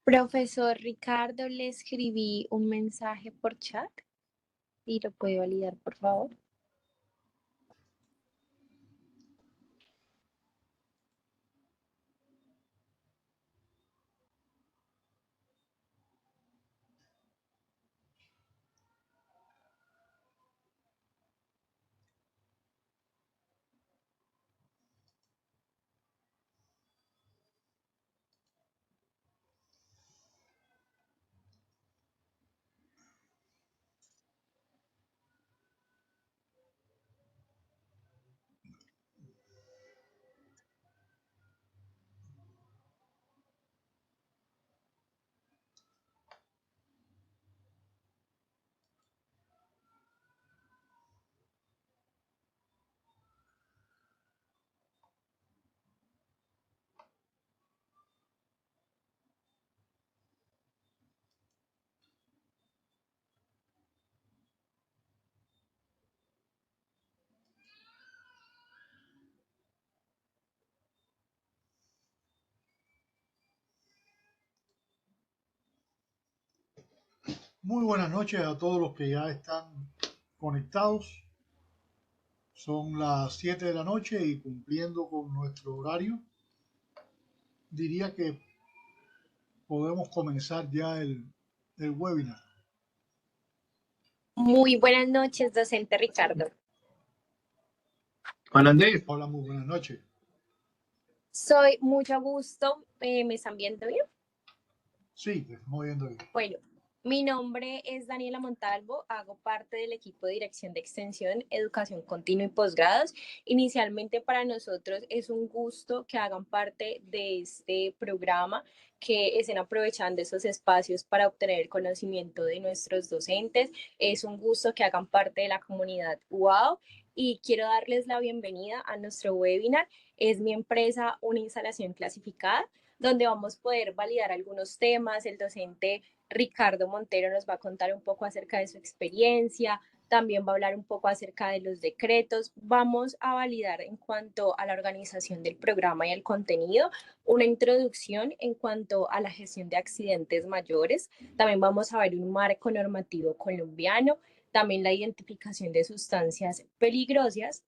Profesor Ricardo, le escribí un mensaje por chat y lo puede validar, por favor. Muy buenas noches a todos los que ya están conectados. Son las 7 de la noche y cumpliendo con nuestro horario, diría que podemos comenzar ya el webinar. Muy buenas noches, docente Ricardo. Juan Andrés. Hola, muy buenas noches. Soy mucho gusto. ¿Me están viendo bien? Sí, te estamos viendo bien. Bueno, mi nombre es Daniela Montalvo, hago parte del equipo de Dirección de Extensión, Educación Continua y Posgrados. Inicialmente para nosotros es un gusto que hagan parte de este programa, que estén aprovechando esos espacios para obtener el conocimiento de nuestros docentes. Es un gusto que hagan parte de la comunidad UAO y quiero darles la bienvenida a nuestro webinar. Es mi empresa, una instalación clasificada, donde vamos a poder validar algunos temas. El docente Ricardo Montero nos va a contar un poco acerca de su experiencia, también va a hablar un poco acerca de los decretos. Vamos a validar en cuanto a la organización del programa y el contenido, una introducción en cuanto a la gestión de accidentes mayores. También vamos a ver un marco normativo colombiano, también la identificación de sustancias peligrosas,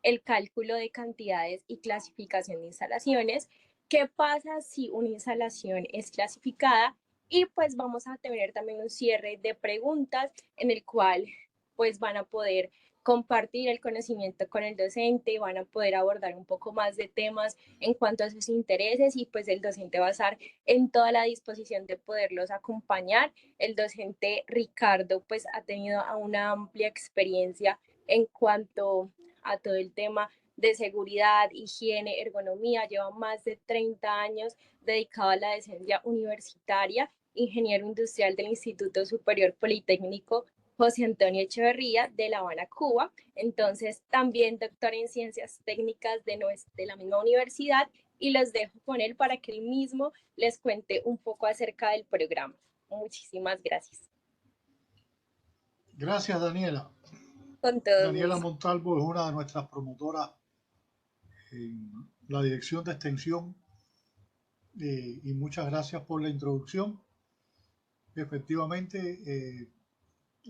el cálculo de cantidades y clasificación de instalaciones. ¿Qué pasa si una instalación es clasificada? Y pues vamos a tener también un cierre de preguntas en el cual pues van a poder compartir el conocimiento con el docente, van a poder abordar un poco más de temas en cuanto a sus intereses y pues el docente va a estar en toda la disposición de poderlos acompañar. El docente Ricardo pues ha tenido una amplia experiencia en cuanto a todo el tema de seguridad, higiene, ergonomía, lleva más de 30 años dedicado a la docencia universitaria, ingeniero industrial del Instituto Superior Politécnico José Antonio Echeverría de La Habana, Cuba. Entonces, también doctor en ciencias técnicas de la misma universidad, y los dejo con él para que él mismo les cuente un poco acerca del programa. Muchísimas gracias. Gracias, Daniela. Con todo Daniela gusto. Montalvo es una de nuestras promotoras en la Dirección de Extensión y muchas gracias por la introducción. Efectivamente,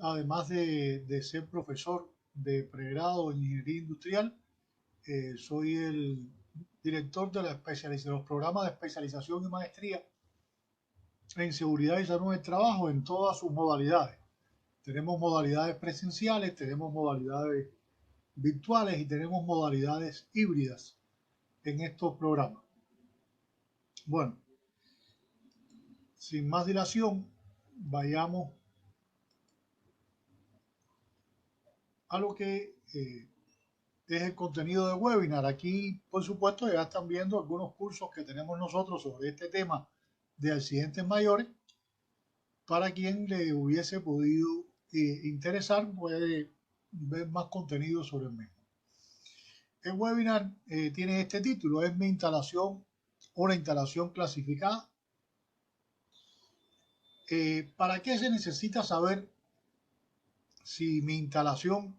además de ser profesor de pregrado en ingeniería industrial, soy el director de los programas de especialización y maestría en seguridad y salud del trabajo en todas sus modalidades. Tenemos modalidades presenciales, tenemos modalidades virtuales y tenemos modalidades híbridas en estos programas. Bueno, sin más dilación, vayamos a lo que es el contenido del webinar. Aquí, por supuesto, ya están viendo algunos cursos que tenemos nosotros sobre este tema de accidentes mayores. Para quien le hubiese podido interesar, puede ver más contenido sobre el mismo. El webinar tiene este título: ¿es mi instalación una instalación clasificada? ¿Para qué se necesita saber si mi instalación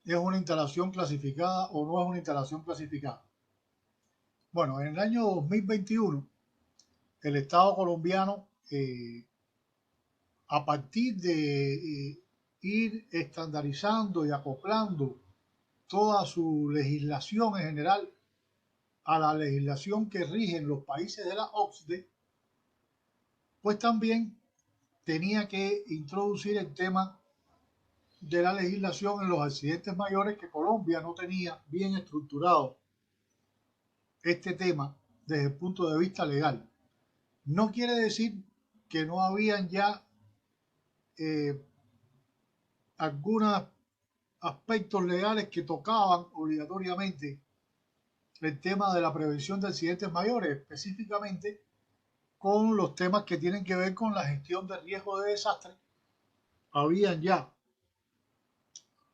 es una instalación clasificada o no es una instalación clasificada? Bueno, en el año 2021, el Estado colombiano, a partir de ir estandarizando y acoplando toda su legislación en general a la legislación que rige en los países de la OCDE, pues también tenía que introducir el tema de la legislación en los accidentes mayores, que Colombia no tenía bien estructurado este tema desde el punto de vista legal. No quiere decir que no habían ya algunos aspectos legales que tocaban obligatoriamente el tema de la prevención de accidentes mayores, específicamente con los temas que tienen que ver con la gestión de riesgo de desastre. Habían ya,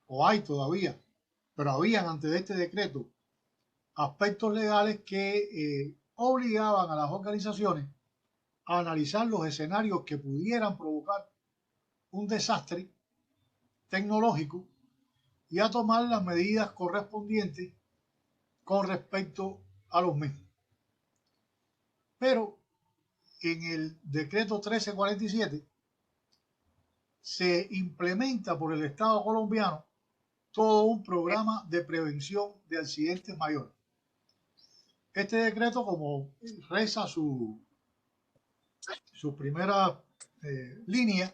o hay todavía, pero habían antes de este decreto, aspectos legales que obligaban a las organizaciones a analizar los escenarios que pudieran provocar un desastre tecnológico y a tomar las medidas correspondientes con respecto a los mismos. Pero en el decreto 1347 se implementa por el Estado colombiano todo un programa de prevención de accidentes mayores. Este decreto, como reza su primera línea,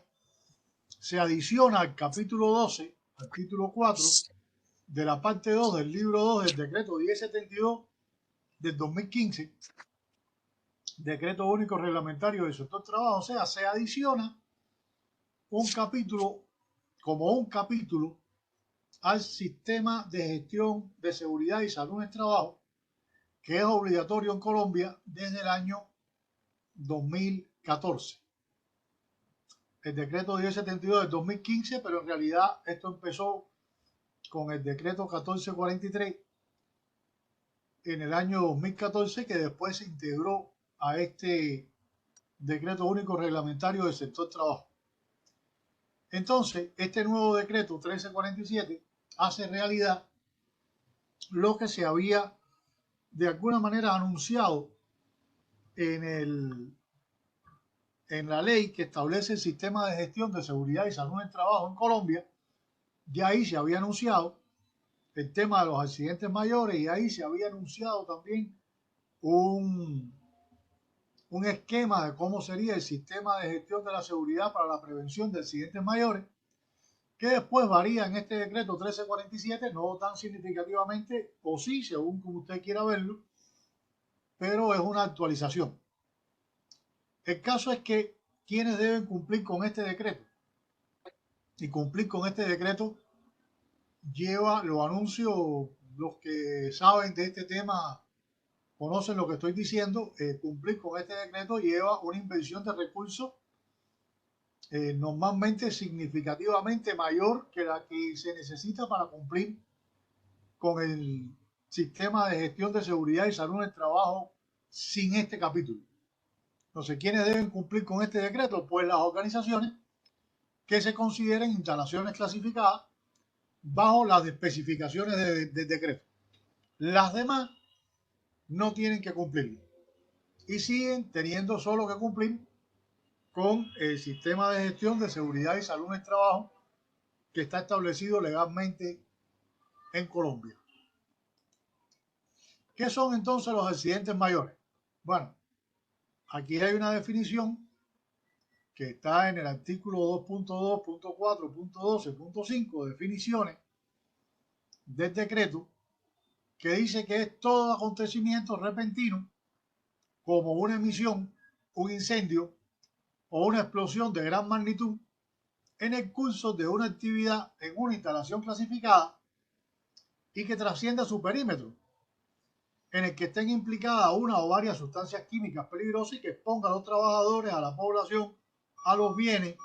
se adiciona al capítulo 12, al título 4 de la parte 2 del libro 2 del decreto 1072 del 2015, decreto único reglamentario del sector trabajo. O sea, se adiciona un capítulo como un capítulo al sistema de gestión de seguridad y salud en el trabajo, que es obligatorio en Colombia desde el año 2014. El decreto 1072 del 2015, pero en realidad esto empezó con el decreto 1443 en el año 2014, que después se integró a este decreto único reglamentario del sector trabajo. Entonces, este nuevo decreto 1347 hace realidad lo que se había de alguna manera anunciado en la ley que establece el sistema de gestión de seguridad y salud en el trabajo en Colombia. Ya ahí se había anunciado el tema de los accidentes mayores y ahí se había anunciado también un esquema de cómo sería el sistema de gestión de la seguridad para la prevención de accidentes mayores, que después varía en este decreto 1347, no tan significativamente, o sí, según como usted quiera verlo, pero es una actualización. El caso es que quienes deben cumplir con este decreto, y cumplir con este decreto lleva, lo anuncio, los que saben de este tema conocen lo que estoy diciendo, cumplir con este decreto lleva una inversión de recursos normalmente significativamente mayor que la que se necesita para cumplir con el sistema de gestión de seguridad y salud en el trabajo sin este capítulo. Entonces, ¿quiénes deben cumplir con este decreto? Pues las organizaciones que se consideren instalaciones clasificadas bajo las especificaciones del decreto. Las demás no tienen que cumplir y siguen teniendo solo que cumplir con el sistema de gestión de seguridad y salud en el trabajo que está establecido legalmente en Colombia. ¿Qué son entonces los accidentes mayores? Bueno, aquí hay una definición que está en el artículo 2.2.4.12.5, definiciones del decreto, que dice que es todo acontecimiento repentino como una emisión, un incendio o una explosión de gran magnitud en el curso de una actividad en una instalación clasificada y que trascienda su perímetro, en el que estén implicadas una o varias sustancias químicas peligrosas y que expongan a los trabajadores, a la población, a los bienes,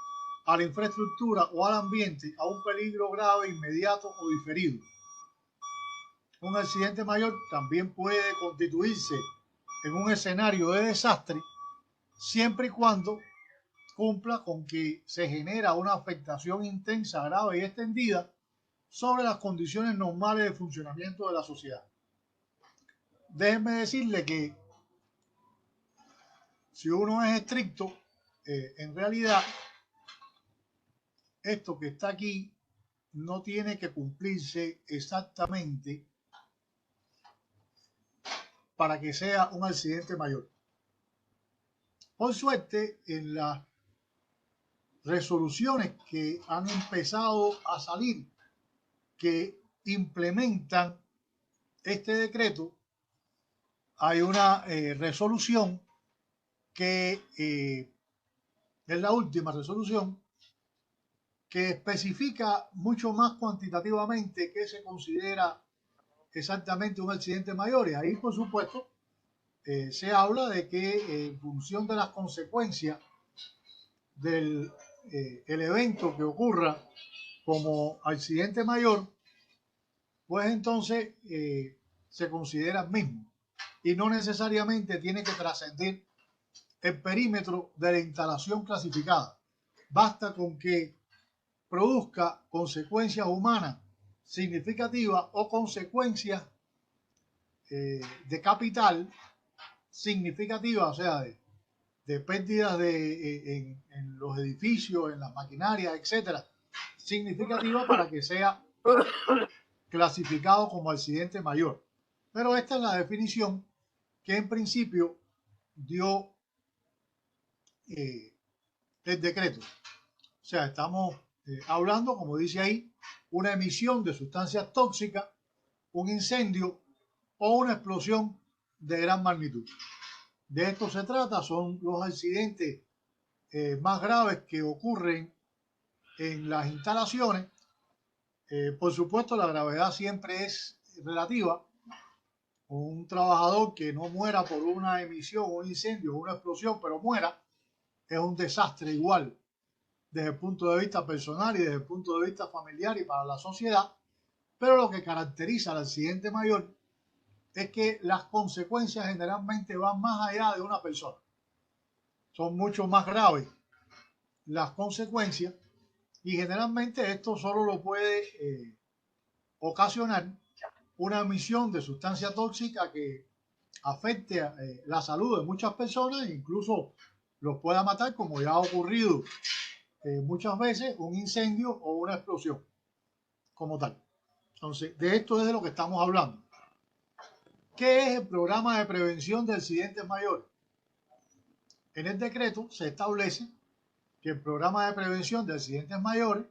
a la infraestructura o al ambiente a un peligro grave, inmediato o diferido. Un accidente mayor también puede constituirse en un escenario de desastre siempre y cuando cumpla con que se genera una afectación intensa, grave y extendida sobre las condiciones normales de funcionamiento de la sociedad. Déjenme decirle que si uno es estricto, en realidad esto que está aquí no tiene que cumplirse exactamente para que sea un accidente mayor. Por suerte, en las resoluciones que han empezado a salir, que implementan este decreto, hay una resolución que es la última resolución, que especifica mucho más cuantitativamente qué se considera exactamente un accidente mayor. Y ahí, por supuesto, se habla de que en función de las consecuencias del el evento que ocurra como accidente mayor, pues entonces se considera el mismo y no necesariamente tiene que trascender el perímetro de la instalación clasificada. Basta con que produzca consecuencias humanas significativas o consecuencias de capital significativas, o sea, de pérdidas en los edificios, en las maquinarias, etcétera, significativa para que sea clasificado como accidente mayor. Pero esta es la definición que en principio dio el decreto. O sea, estamos hablando, como dice ahí, una emisión de sustancias tóxicas, un incendio o una explosión de gran magnitud. De esto se trata, son los accidentes más graves que ocurren en las instalaciones. Por supuesto, la gravedad siempre es relativa. Un trabajador que no muera por una emisión, un incendio, una explosión, pero muera, es un desastre igual desde el punto de vista personal y desde el punto de vista familiar y para la sociedad. Pero lo que caracteriza al accidente mayor es que las consecuencias generalmente van más allá de una persona. Son mucho más graves las consecuencias y generalmente esto solo lo puede ocasionar una emisión de sustancia tóxica que afecte la salud de muchas personas e incluso los pueda matar, como ya ha ocurrido muchas veces, un incendio o una explosión como tal. Entonces, de esto es de lo que estamos hablando. ¿Qué es el programa de prevención de accidentes mayores? En el decreto se establece que el programa de prevención de accidentes mayores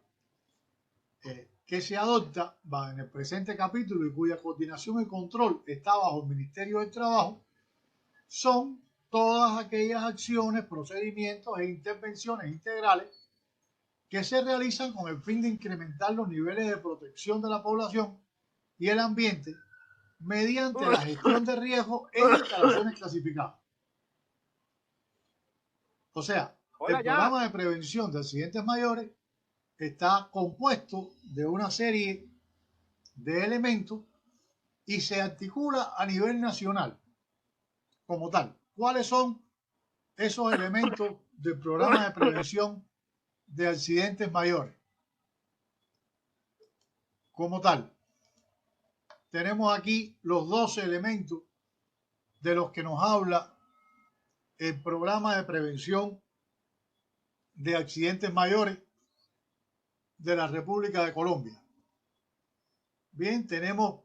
que se adopta en el presente capítulo y cuya coordinación y control está bajo el Ministerio del Trabajo son todas aquellas acciones, procedimientos e intervenciones integrales que se realizan con el fin de incrementar los niveles de protección de la población y el ambiente mediante la gestión de riesgos en instalaciones clasificadas. O sea, el programa de prevención de accidentes mayores está compuesto de una serie de elementos y se articula a nivel nacional como tal. ¿Cuáles son esos elementos del programa de prevención de accidentes mayores? Como tal, tenemos aquí los 12 elementos de los que nos habla el programa de prevención de accidentes mayores de la República de Colombia. Bien, tenemos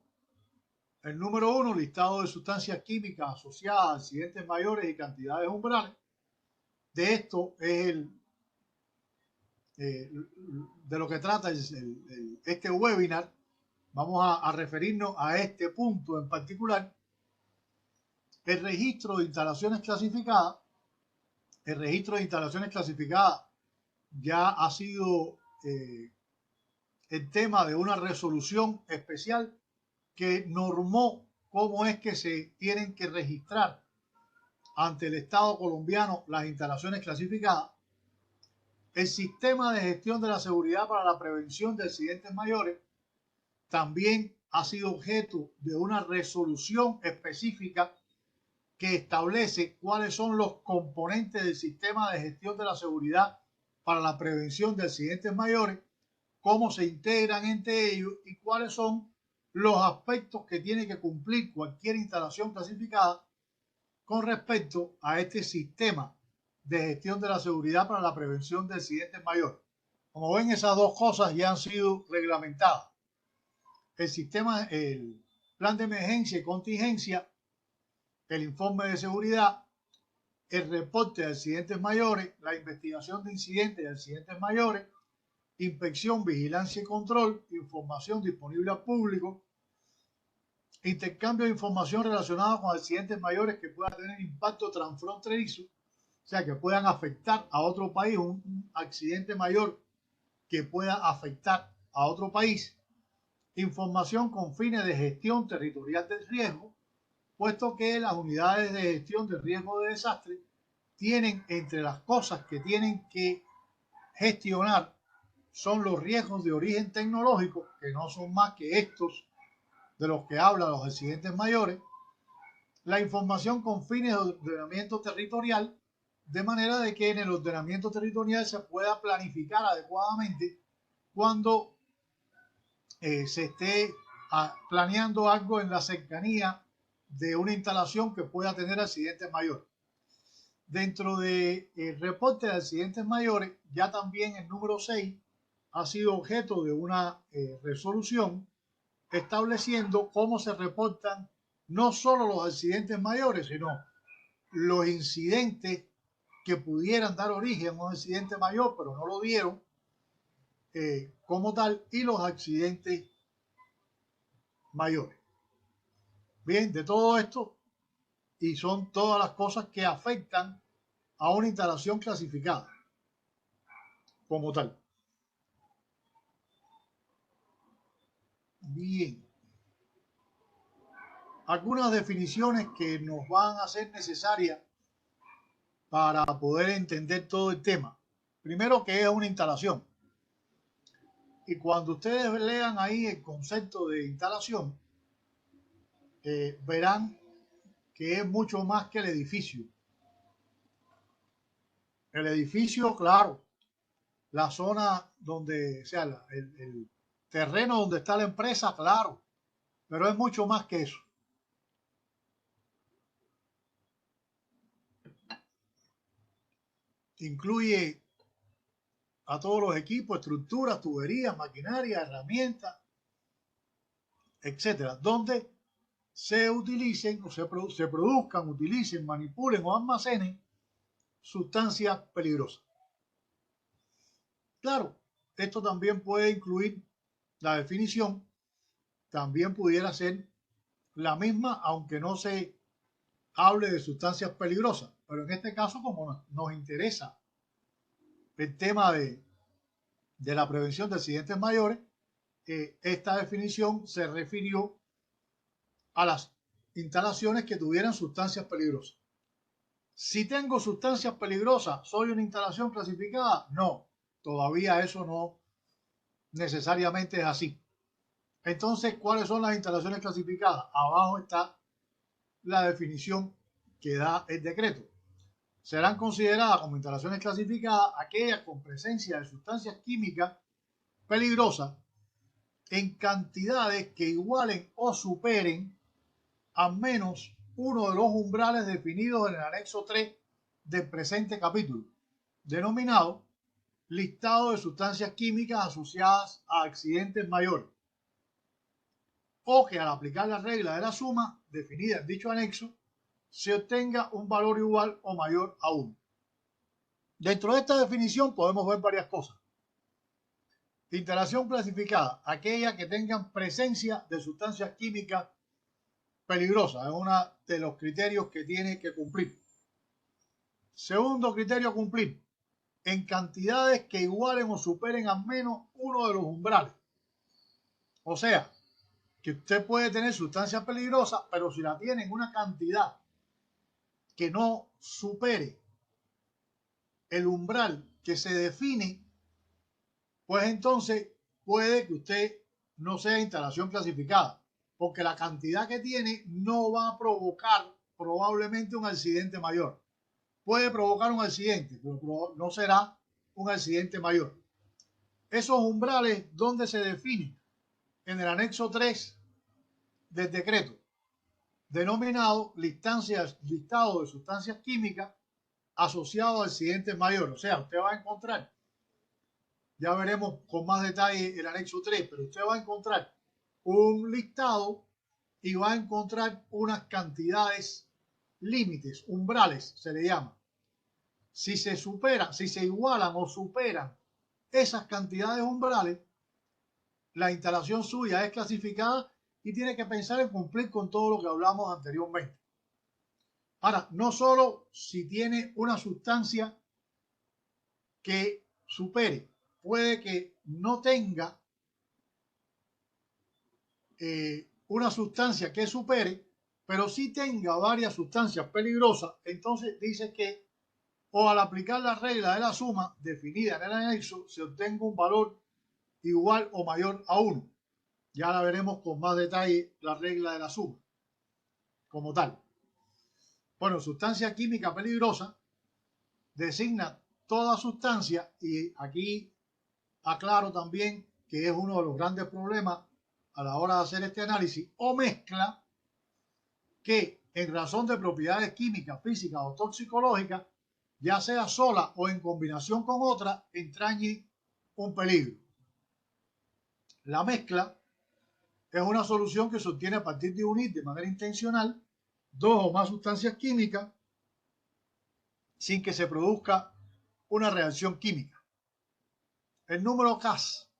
el número 1, listado de sustancias químicas asociadas a accidentes mayores y cantidades umbrales. De esto es de lo que trata este webinar. Vamos a referirnos a este punto en particular. El registro de instalaciones clasificadas. El registro de instalaciones clasificadas ya ha sido el tema de una resolución especial que normó cómo es que se tienen que registrar ante el Estado colombiano las instalaciones clasificadas. El sistema de gestión de la seguridad para la prevención de accidentes mayores también ha sido objeto de una resolución específica que establece cuáles son los componentes del sistema de gestión de la seguridad para la prevención de accidentes mayores, cómo se integran entre ellos y cuáles son los aspectos que tiene que cumplir cualquier instalación clasificada con respecto a este sistema de gestión de la seguridad para la prevención de accidentes mayores. Como ven, esas dos cosas ya han sido reglamentadas. El sistema, el plan de emergencia y contingencia, el informe de seguridad, el reporte de accidentes mayores, la investigación de incidentes de accidentes mayores, inspección, vigilancia y control, información disponible al público, intercambio de información relacionada con accidentes mayores que puedan tener impacto transfronterizo, o sea, que puedan afectar a otro país, un accidente mayor que pueda afectar a otro país, información con fines de gestión territorial del riesgo, puesto que las unidades de gestión del riesgo de desastre tienen entre las cosas que tienen que gestionar son los riesgos de origen tecnológico, que no son más que estos de los que hablan los accidentes mayores, la información con fines de ordenamiento territorial, de manera de que en el ordenamiento territorial se pueda planificar adecuadamente cuando se esté planeando algo en la cercanía de una instalación que pueda tener accidentes mayores. Dentro del reporte de accidentes mayores, ya también el número 6 ha sido objeto de una resolución estableciendo cómo se reportan no solo los accidentes mayores, sino los incidentes que pudieran dar origen a un accidente mayor, pero no lo dieron como tal, y los accidentes mayores. Bien, de todo esto, y son todas las cosas que afectan a una instalación clasificada como tal. Bien. Algunas definiciones que nos van a ser necesarias para poder entender todo el tema. Primero, que es una instalación. Y cuando ustedes lean ahí el concepto de instalación, verán que es mucho más que el edificio. El edificio, claro, la zona donde, o sea, el terreno donde está la empresa, claro, pero es mucho más que eso. Incluye a todos los equipos, estructuras, tuberías, maquinaria, herramientas, etcétera, donde se utilicen o se produzcan, utilicen, manipulen o almacenen sustancias peligrosas. Claro, esto también puede incluir la definición, también pudiera ser la misma, aunque no se hable de sustancias peligrosas, pero en este caso, como nos interesa el tema de la prevención de accidentes mayores, esta definición se refirió a las instalaciones que tuvieran sustancias peligrosas. Si tengo sustancias peligrosas, ¿soy una instalación clasificada? No, todavía eso no necesariamente es así. Entonces, ¿cuáles son las instalaciones clasificadas? Abajo está la definición que da el decreto. Serán consideradas como instalaciones clasificadas aquellas con presencia de sustancias químicas peligrosas en cantidades que igualen o superen al menos uno de los umbrales definidos en el anexo 3 del presente capítulo, denominado listado de sustancias químicas asociadas a accidentes mayores, o que al aplicar la regla de la suma definida en dicho anexo se obtenga un valor igual o mayor a 1. Dentro de esta definición podemos ver varias cosas. Instalación clasificada, aquella que tengan presencia de sustancias químicas peligrosas, es uno de los criterios que tiene que cumplir. Segundo criterio a cumplir, en cantidades que igualen o superen al menos uno de los umbrales. O sea, que usted puede tener sustancias peligrosas, pero si la tiene en una cantidad que no supere el umbral que se define, pues entonces puede que usted no sea instalación clasificada, porque la cantidad que tiene no va a provocar probablemente un accidente mayor. Puede provocar un accidente, pero no será un accidente mayor. Esos umbrales, ¿dónde se definen? En el anexo 3 del decreto. denominado listado de sustancias químicas asociado a accidentes mayores. O sea, usted va a encontrar, ya veremos con más detalle el anexo 3, pero usted va a encontrar un listado y va a encontrar unas cantidades límites, umbrales se le llama. Si se supera, si se igualan o superan esas cantidades umbrales, la instalación suya es clasificada y tiene que pensar en cumplir con todo lo que hablamos anteriormente. Ahora, no solo si tiene una sustancia que supere, puede que no tenga una sustancia que supere, pero sí tenga varias sustancias peligrosas, entonces dice que o al aplicar la regla de la suma definida en el anexo se obtenga un valor igual o mayor a 1. Ya la veremos con más detalle la regla de la suma como tal. Bueno, sustancia química peligrosa designa toda sustancia, y aquí aclaro también que es uno de los grandes problemas a la hora de hacer este análisis, o mezcla que en razón de propiedades químicas, físicas o toxicológicas, ya sea sola o en combinación con otra, entrañe un peligro. La mezcla es una solución que se obtiene a partir de unir de manera intencional dos o más sustancias químicas sin que se produzca una reacción química. El número CAS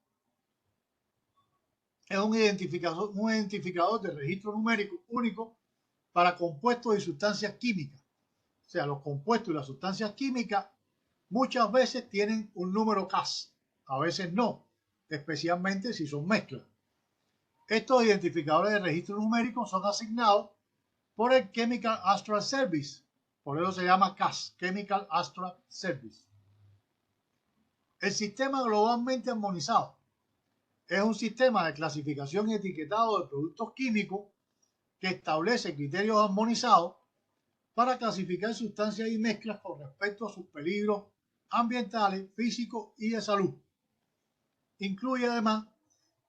es un identificador de registro numérico único para compuestos y sustancias químicas. O sea, los compuestos y las sustancias químicas muchas veces tienen un número CAS, a veces no, especialmente si son mezclas. Estos identificadores de registro numérico son asignados por el Chemical Astral Service, por eso se llama CAS, Chemical Astral Service. El sistema globalmente armonizado es un sistema de clasificación y etiquetado de productos químicos que establece criterios armonizados para clasificar sustancias y mezclas con respecto a sus peligros ambientales, físicos y de salud. Incluye además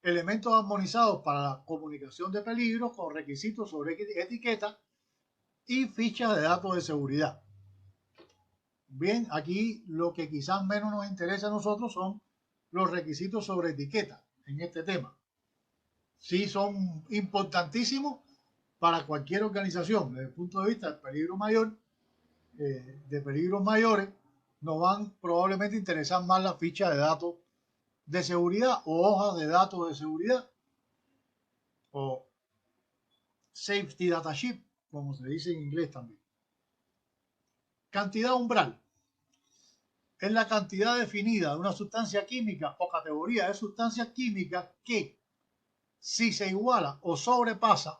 elementos armonizados para la comunicación de peligros con requisitos sobre etiqueta y fichas de datos de seguridad. Bien, aquí lo que quizás menos nos interesa a nosotros son los requisitos sobre etiqueta en este tema. Sí son importantísimos para cualquier organización. Desde el punto de vista del peligro mayor, de peligros mayores, nos van probablemente a interesar más las fichas de datos de seguridad o hojas de datos de seguridad o safety data sheet, como se dice en inglés también. Cantidad umbral es la cantidad definida de una sustancia química o categoría de sustancias químicas que, si se iguala o sobrepasa,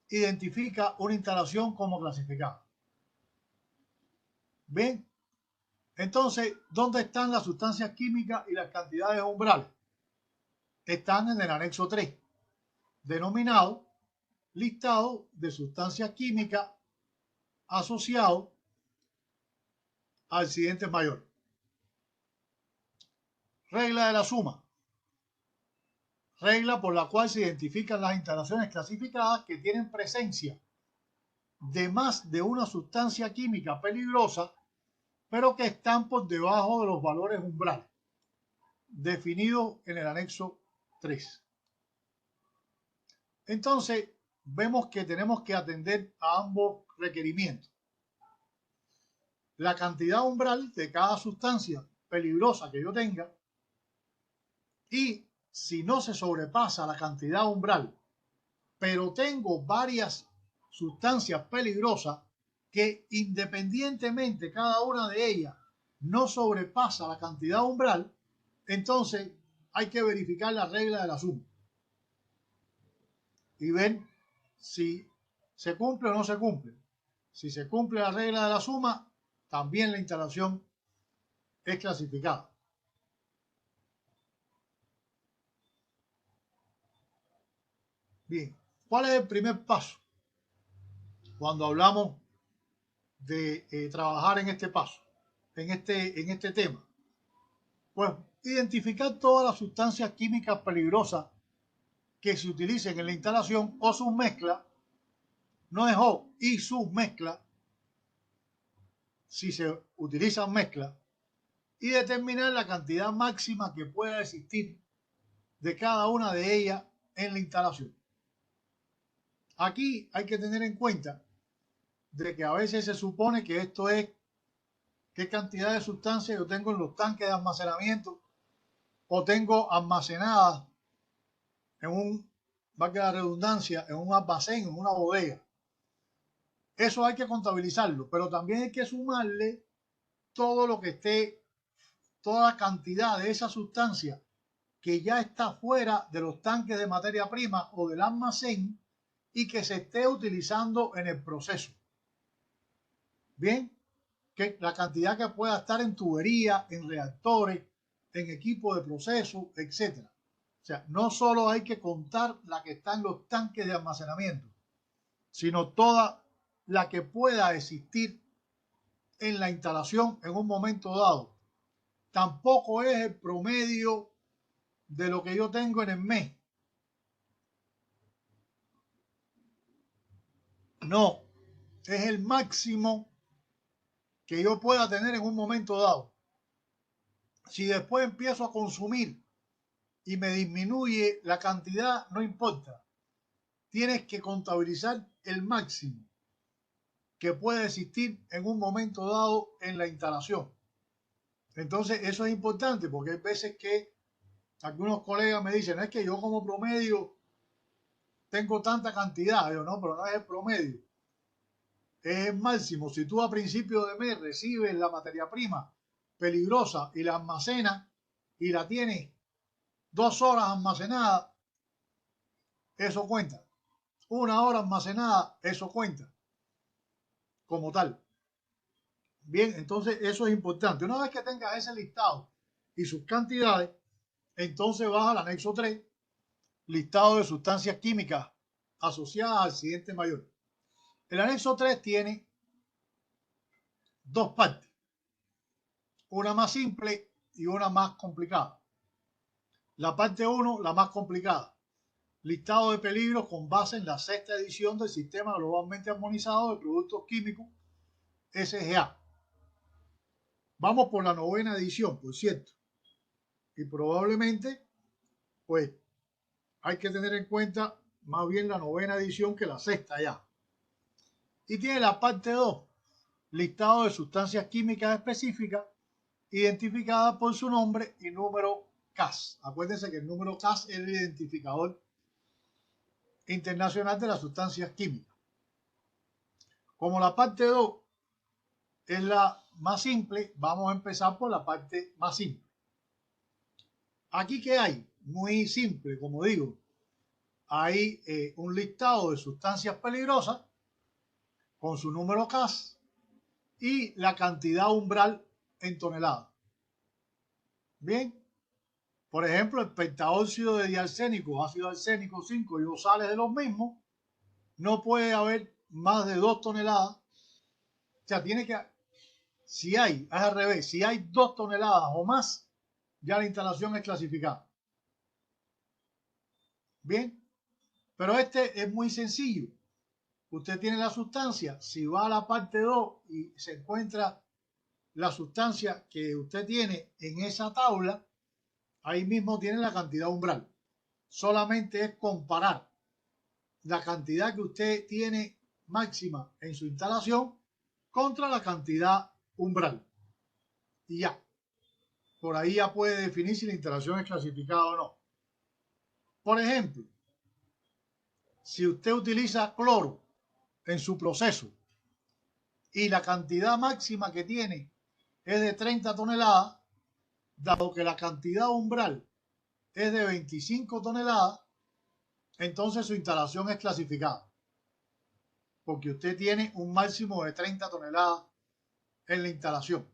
identifica una instalación como clasificada. ¿Ven? Entonces, ¿dónde están las sustancias químicas y las cantidades umbrales? Están en el anexo 3, denominado listado de sustancias químicas asociados a accidentes mayores. Regla de la suma. Regla por la cual se identifican las instalaciones clasificadas que tienen presencia de más de una sustancia química peligrosa, pero que están por debajo de los valores umbrales definidos en el anexo 3. Entonces, vemos que tenemos que atender a ambos requerimientos. La cantidad umbral de cada sustancia peligrosa que yo tenga, y si no se sobrepasa la cantidad umbral, pero tengo varias sustancias peligrosas que independientemente cada una de ellas no sobrepasa la cantidad umbral, entonces hay que verificar la regla de la suma y ver si se cumple o no se cumple. Si se cumple la regla de la suma, también la instalación es clasificada. Bien, ¿cuál es el primer paso cuando hablamos de trabajar en este paso, en este tema? Pues identificar todas las sustancias químicas peligrosas que se utilicen en la instalación o sus mezclas no es O y sus mezclas, si se utilizan mezclas, y determinar la cantidad máxima que pueda existir de cada una de ellas en la instalación. Aquí hay que tener en cuenta de que a veces se supone que esto es qué cantidad de sustancia yo tengo en los tanques de almacenamiento o tengo almacenadas en un, valga la redundancia, en un almacén, en una bodega. Eso hay que contabilizarlo, pero también hay que sumarle todo lo que esté, toda la cantidad de esa sustancia que ya está fuera de los tanques de materia prima o del almacén y que se esté utilizando en el proceso. Bien, que la cantidad que pueda estar en tubería, en reactores, en equipo de proceso, etcétera. O sea, no solo hay que contar la que está en los tanques de almacenamiento, sino toda la que pueda existir en la instalación en un momento dado. Tampoco es el promedio de lo que yo tengo en el mes. No, es el máximo que yo pueda tener en un momento dado. Si después empiezo a consumir y me disminuye la cantidad, no importa. Tienes que contabilizar el máximo que puede existir en un momento dado en la instalación. Entonces, eso es importante porque hay veces que algunos colegas me dicen, es que yo como promedio tengo tanta cantidad. Yo no, pero no es el promedio, es el máximo. Si tú a principio de mes recibes la materia prima peligrosa y la almacenas y la tienes 2 horas almacenada, eso cuenta. 1 hora almacenada, eso cuenta como tal. Bien, entonces eso es importante. Una vez que tengas ese listado y sus cantidades, entonces vas al anexo 3, listado de sustancias químicas asociadas al accidente mayor. El anexo 3 tiene dos partes, una más simple y una más complicada. La parte 1, la más complicada, listado de peligros con base en la 6ª edición del Sistema Globalmente Armonizado de Productos Químicos, SGA. Vamos por la 9ª edición, por cierto, y probablemente, pues, hay que tener en cuenta más bien la 9ª edición que la 6ª ya. Y tiene la parte 2, listado de sustancias químicas específicas identificadas por su nombre y número CAS. Acuérdense que el número CAS es el identificador internacional de las sustancias químicas. Como la parte 2 es la más simple, vamos a empezar por la parte más simple. Aquí, ¿qué hay? Muy simple, como digo. Hay un listado de sustancias peligrosas con su número CAS y la cantidad umbral en toneladas. Bien, por ejemplo, el pentaóxido de diarsénico, ácido arsénico 5 y dos sales de los mismos, no puede haber más de 2 toneladas. O sea, tiene que, si hay, es al revés, si hay 2 toneladas o más, ya la instalación es clasificada. Bien, pero este es muy sencillo. Usted tiene la sustancia, si va a la parte 2 y se encuentra la sustancia que usted tiene en esa tabla, ahí mismo tiene la cantidad umbral. Solamente es comparar la cantidad que usted tiene máxima en su instalación contra la cantidad umbral. Y ya, por ahí ya puede definir si la instalación es clasificada o no. Por ejemplo, si usted utiliza cloro en su proceso y la cantidad máxima que tiene es de 30 toneladas, dado que la cantidad umbral es de 25 toneladas, entonces su instalación es clasificada, porque usted tiene un máximo de 30 toneladas en la instalación.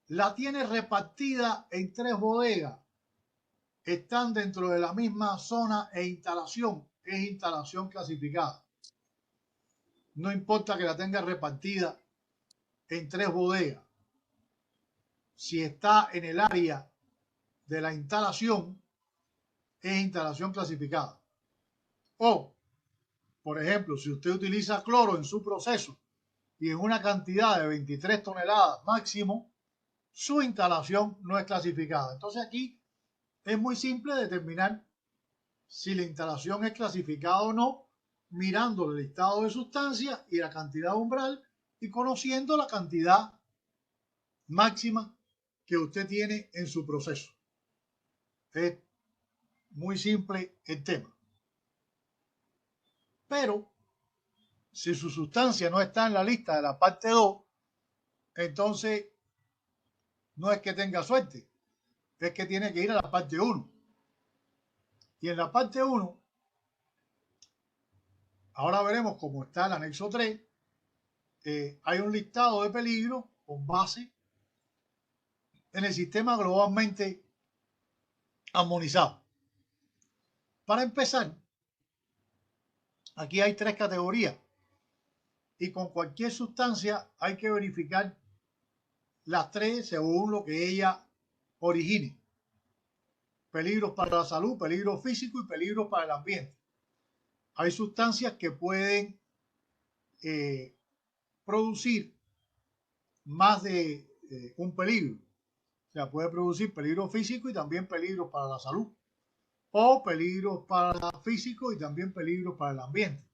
La tiene repartida en 3 bodegas, están dentro de la misma zona e instalación, es instalación clasificada. No importa que la tenga repartida en 3 bodegas. Si está en el área de la instalación, es instalación clasificada. O por ejemplo, si usted utiliza cloro en su proceso y en una cantidad de 23 toneladas máximo, su instalación no es clasificada. Entonces aquí es muy simple determinar si la instalación es clasificada o no, mirando el listado de sustancias y la cantidad umbral y conociendo la cantidad máxima que usted tiene en su proceso. Es muy simple el tema. Pero si su sustancia no está en la lista de la parte 2, entonces no es que tenga suerte, es que tiene que ir a la parte 1. Y en la parte 1, ahora veremos cómo está el anexo 3, hay un listado de peligros con base en el sistema globalmente armonizado. Para empezar, aquí hay 3 categorías y con cualquier sustancia hay que verificar las 3 según lo que ella origine. Peligros para la salud, peligros físicos y peligros para el ambiente. Hay sustancias que pueden producir más de un peligro. O sea, puede producir peligro físico y también peligros para la salud. O peligros para físico y también peligros para el ambiente.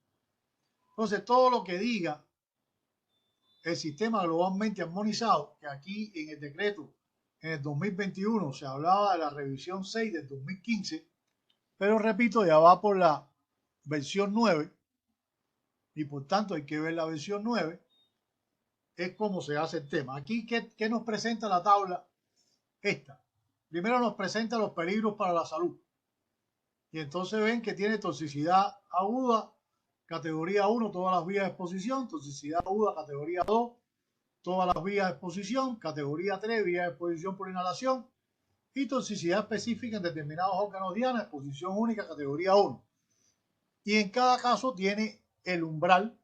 Entonces, todo lo que diga el sistema globalmente armonizado, que aquí en el decreto en el 2021 se hablaba de la revisión 6 del 2015, pero repito, ya va por la versión 9 y por tanto hay que ver la versión 9, es como se hace el tema. Aquí, ¿qué nos presenta la tabla? Esta. Primero nos presenta los peligros para la salud. Y entonces ven que tiene toxicidad aguda, categoría 1, todas las vías de exposición, toxicidad aguda, categoría 2, todas las vías de exposición, categoría 3, vías de exposición por inhalación, y toxicidad específica en determinados órganos diana, exposición única, categoría 1. Y en cada caso tiene el umbral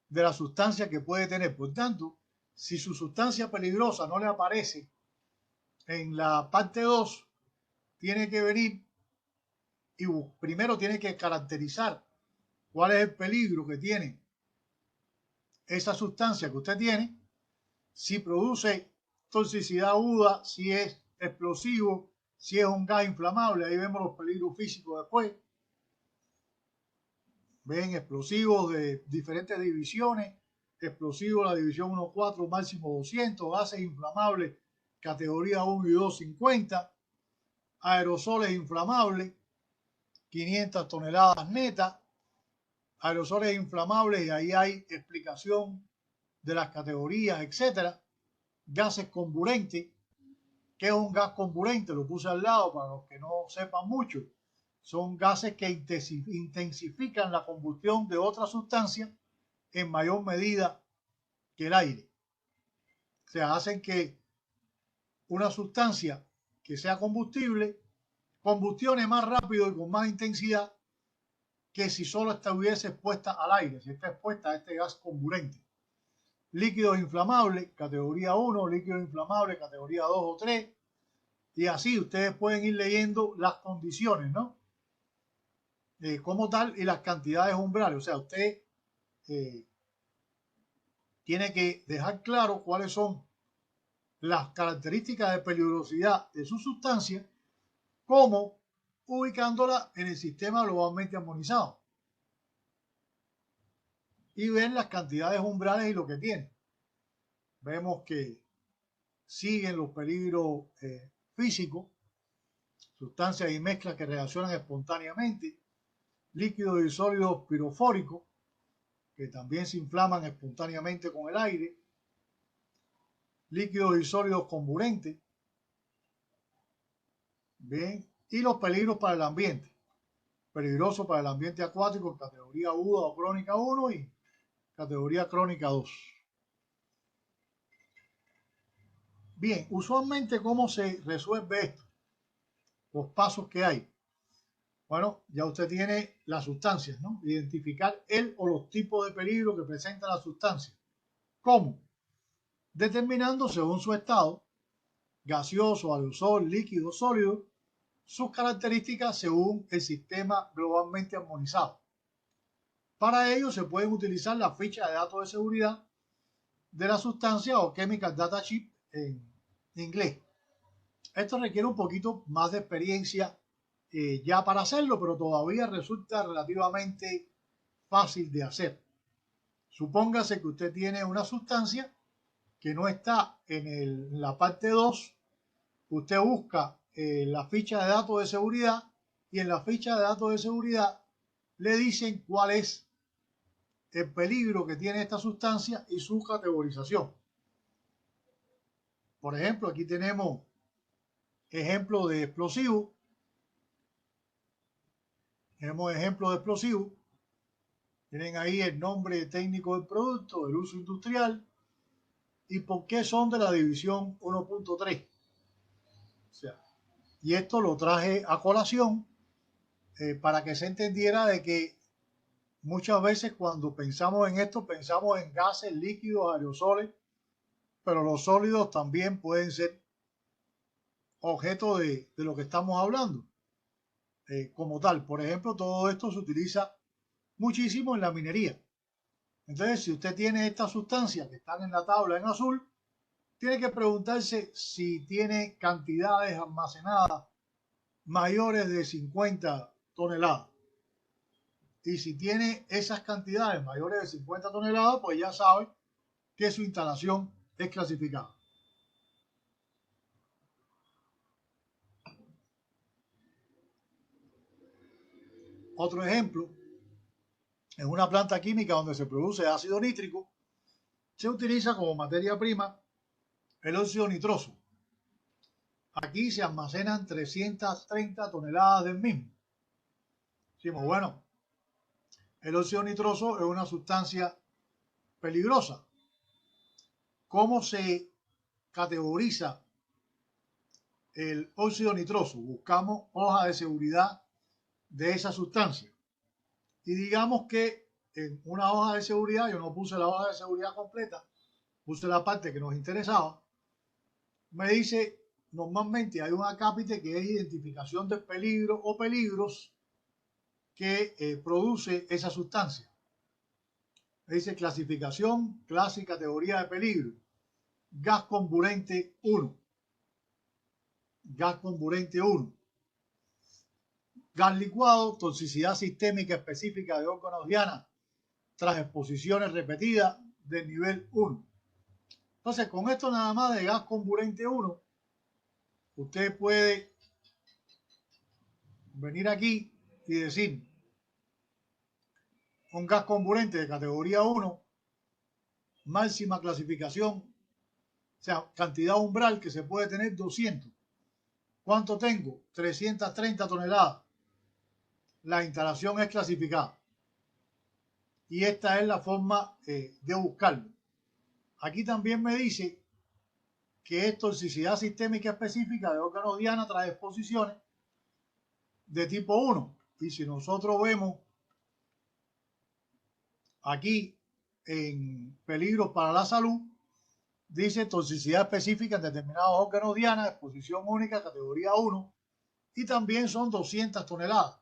de la sustancia que puede tener. Por tanto, si su sustancia peligrosa no le aparece en la parte 2, tiene que venir y primero tiene que caracterizar cuál es el peligro que tiene esa sustancia que usted tiene, si produce toxicidad aguda, si es explosivo, si es un gas inflamable. Ahí vemos los peligros físicos después. Ven explosivos de diferentes divisiones, explosivos la división 1.4, máximo 200, gases inflamables categoría 1 y 2, 50, aerosoles inflamables, 500 toneladas netas, aerosoles inflamables, y ahí hay explicación de las categorías, etcétera. Gases comburentes. ¿Qué es un gas comburente? Lo puse al lado para los que no sepan mucho. Son gases que intensifican la combustión de otra sustancia en mayor medida que el aire. O sea, hacen que una sustancia que sea combustible combustione más rápido y con más intensidad que si solo estuviese expuesta al aire, si está expuesta a este gas comburente. Líquidos inflamables, categoría 1, líquidos inflamables, categoría 2 o 3, y así ustedes pueden ir leyendo las condiciones, ¿no? Como tal, y las cantidades umbrales. O sea, usted tiene que dejar claro cuáles son las características de peligrosidad de su sustancia, como ubicándola en el sistema globalmente armonizado y ver las cantidades umbrales y lo que tiene. Vemos que siguen los peligros físicos, sustancias y mezclas que reaccionan espontáneamente, líquidos y sólidos pirofóricos, que también se inflaman espontáneamente con el aire, líquidos y sólidos comburentes, bien, y los peligros para el ambiente. Peligroso para el ambiente acuático, categoría aguda o crónica 1 y categoría crónica 2. Bien, usualmente, ¿cómo se resuelve esto? Los pasos que hay. Bueno, ya usted tiene las sustancias, ¿no? Identificar el o los tipos de peligro que presenta la sustancia. ¿Cómo? Determinando según su estado, gaseoso, aerosol, líquido, sólido, sus características según el sistema globalmente armonizado. Para ello se pueden utilizar las fichas de datos de seguridad de la sustancia o Chemical Data Sheet en inglés. Esto requiere un poquito más de experiencia ya para hacerlo, pero todavía resulta relativamente fácil de hacer. Supóngase que usted tiene una sustancia que no está en la parte 2, usted busca la ficha de datos de seguridad y en la ficha de datos de seguridad le dicen cuál es el peligro que tiene esta sustancia y su categorización. Por ejemplo, aquí tenemos ejemplo de explosivo. Tenemos ejemplo de explosivo. Tienen ahí el nombre técnico del producto, el uso industrial y por qué son de la división 1.3. O sea, y esto lo traje a colación para que se entendiera de que muchas veces cuando pensamos en esto, pensamos en gases, líquidos, aerosoles, pero los sólidos también pueden ser objeto de lo que estamos hablando como tal. Por ejemplo, todo esto se utiliza muchísimo en la minería. Entonces, si usted tiene estas sustancias que están en la tabla en azul, tiene que preguntarse si tiene cantidades almacenadas mayores de 50 toneladas. Y si tiene esas cantidades mayores de 50 toneladas, pues ya sabe que su instalación es clasificada. Otro ejemplo, en una planta química donde se produce ácido nítrico, se utiliza como materia prima el óxido nitroso. Aquí se almacenan 330 toneladas del mismo. Decimos, bueno, el óxido nitroso es una sustancia peligrosa. ¿Cómo se categoriza el óxido nitroso? Buscamos hoja de seguridad de esa sustancia. Y digamos que en una hoja de seguridad, yo no puse la hoja de seguridad completa, puse la parte que nos interesaba, me dice, normalmente hay un acápite que es identificación de peligro o peligros que produce esa sustancia. Me dice clasificación, clase y categoría de peligro. Gas comburente 1. Gas comburente 1. Gas licuado, toxicidad sistémica específica de órganos diana tras exposiciones repetidas del nivel 1. Entonces, con esto nada más de gas comburente 1, usted puede venir aquí y decir un gas comburente de categoría 1, máxima clasificación, o sea, cantidad umbral que se puede tener 200. ¿Cuánto tengo? 330 toneladas. La instalación es clasificada. Y esta es la forma de buscarlo. Aquí también me dice que es toxicidad sistémica específica de órganos diana tras exposiciones de tipo 1. Y si nosotros vemos aquí en peligros para la salud, dice toxicidad específica en determinados órganos diana, exposición única, categoría 1, y también son 200 toneladas.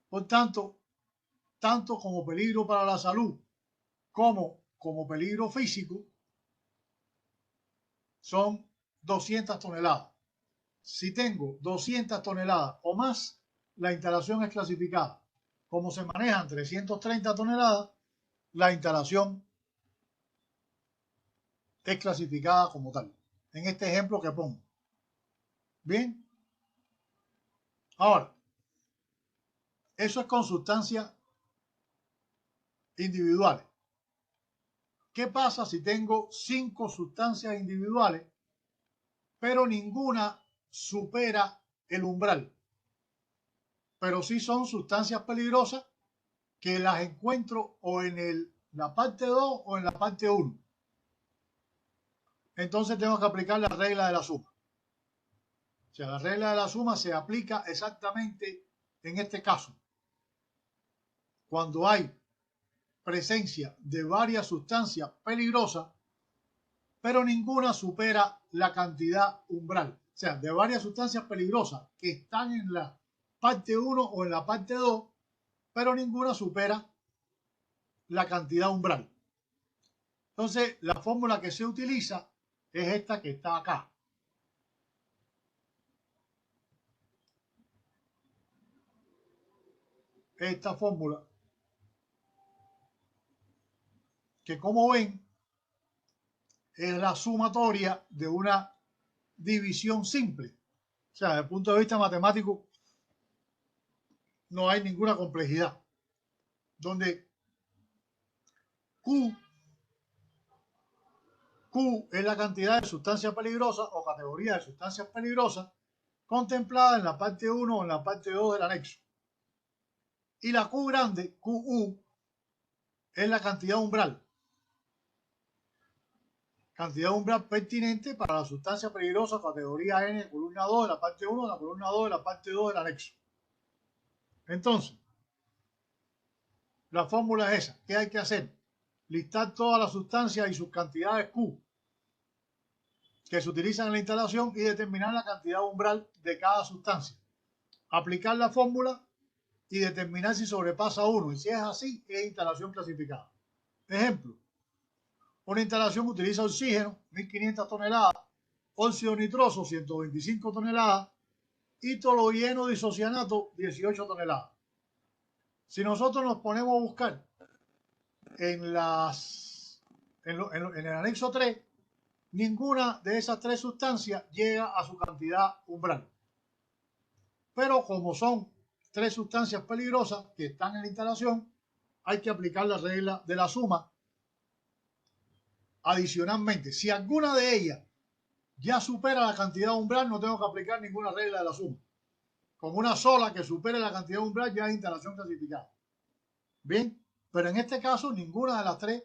Por tanto, tanto como peligro para la salud como peligro físico, son 200 toneladas. Si tengo 200 toneladas o más, la instalación es clasificada. Como se manejan 330 toneladas, la instalación es clasificada como tal. En este ejemplo que pongo. Bien. Ahora, eso es con sustancias individuales. ¿Qué pasa si tengo 5 sustancias individuales, pero ninguna supera el umbral? Pero sí son sustancias peligrosas que las encuentro o en la parte 2 o en la parte 1. Entonces tengo que aplicar la regla de la suma. O sea, la regla de la suma se aplica exactamente en este caso. Cuando hay presencia de varias sustancias peligrosas, pero ninguna supera la cantidad umbral. O sea, de varias sustancias peligrosas que están en la parte 1 o en la parte 2, pero ninguna supera la cantidad umbral. Entonces, la fórmula que se utiliza es esta que está acá. Esta fórmula, que como ven, es la sumatoria de una división simple. O sea, desde el punto de vista matemático, no hay ninguna complejidad. Donde Q es la cantidad de sustancias peligrosas o categoría de sustancias peligrosas contemplada en la parte 1 o en la parte 2 del anexo. Y la Q grande, QU, es la cantidad umbral. Cantidad umbral pertinente para la sustancia peligrosa categoría N, columna 2 de la parte 1, la columna 2 de la parte 2 del anexo. Entonces, la fórmula es esa. ¿Qué hay que hacer? Listar todas las sustancias y sus cantidades Q que se utilizan en la instalación y determinar la cantidad umbral de cada sustancia. Aplicar la fórmula y determinar si sobrepasa 1. Y si es así, es instalación clasificada. Ejemplo, una instalación utiliza oxígeno, 1500 toneladas, óxido nitroso, 125 toneladas, y tolueno de isocianato, 18 toneladas. Si nosotros nos ponemos a buscar en el anexo 3, ninguna de esas tres sustancias llega a su cantidad umbral. Pero como son tres sustancias peligrosas que están en la instalación, hay que aplicar la regla de la suma. Adicionalmente, si alguna de ellas ya supera la cantidad umbral, no tengo que aplicar ninguna regla de la suma. Con una sola que supere la cantidad umbral ya es instalación clasificada. Bien, pero en este caso ninguna de las tres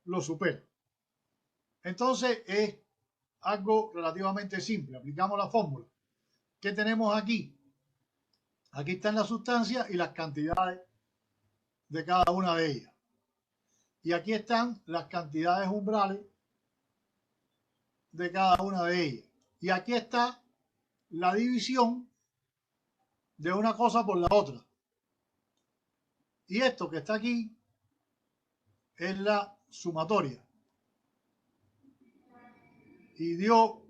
lo supera. Entonces es algo relativamente simple. Aplicamos la fórmula. ¿Qué tenemos aquí? Aquí están las sustancias y las cantidades de cada una de ellas. Y aquí están las cantidades umbrales de cada una de ellas. Y aquí está la división de una cosa por la otra. Y esto que está aquí es la sumatoria. Y dio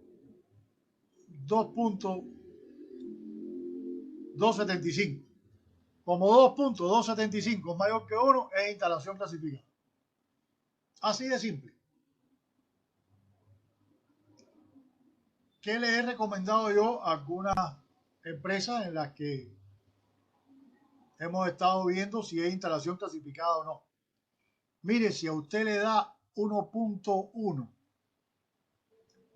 2.275. Como 2.275 es mayor que 1, es instalación clasificada. Así de simple. ¿Qué le he recomendado yo a algunas empresas en las que hemos estado viendo si es instalación clasificada o no? Mire, si a usted le da 1.1,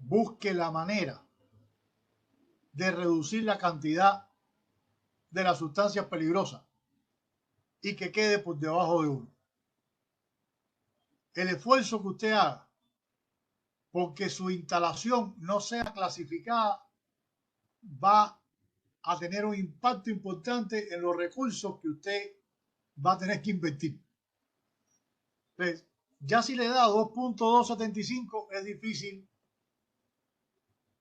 busque la manera de reducir la cantidad de las sustancias peligrosas y que quede por debajo de 1. El esfuerzo que usted haga porque su instalación no sea clasificada va a tener un impacto importante en los recursos que usted va a tener que invertir. Entonces, ya si le da 2.275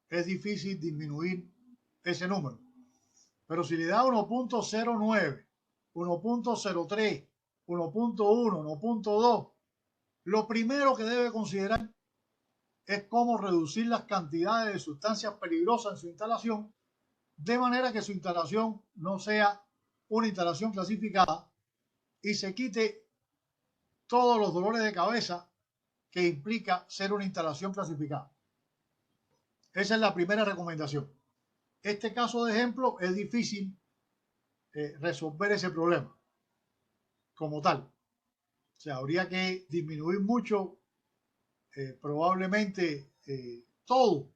es difícil disminuir ese número. Pero si le da 1.09, 1.03, 1.1, 1.2, lo primero que debe considerar es cómo reducir las cantidades de sustancias peligrosas en su instalación, de manera que su instalación no sea una instalación clasificada y se quite todos los dolores de cabeza que implica ser una instalación clasificada. Esa es la primera recomendación. Este caso de ejemplo es difícil resolver ese problema como tal. O sea, habría que disminuir mucho, probablemente todo,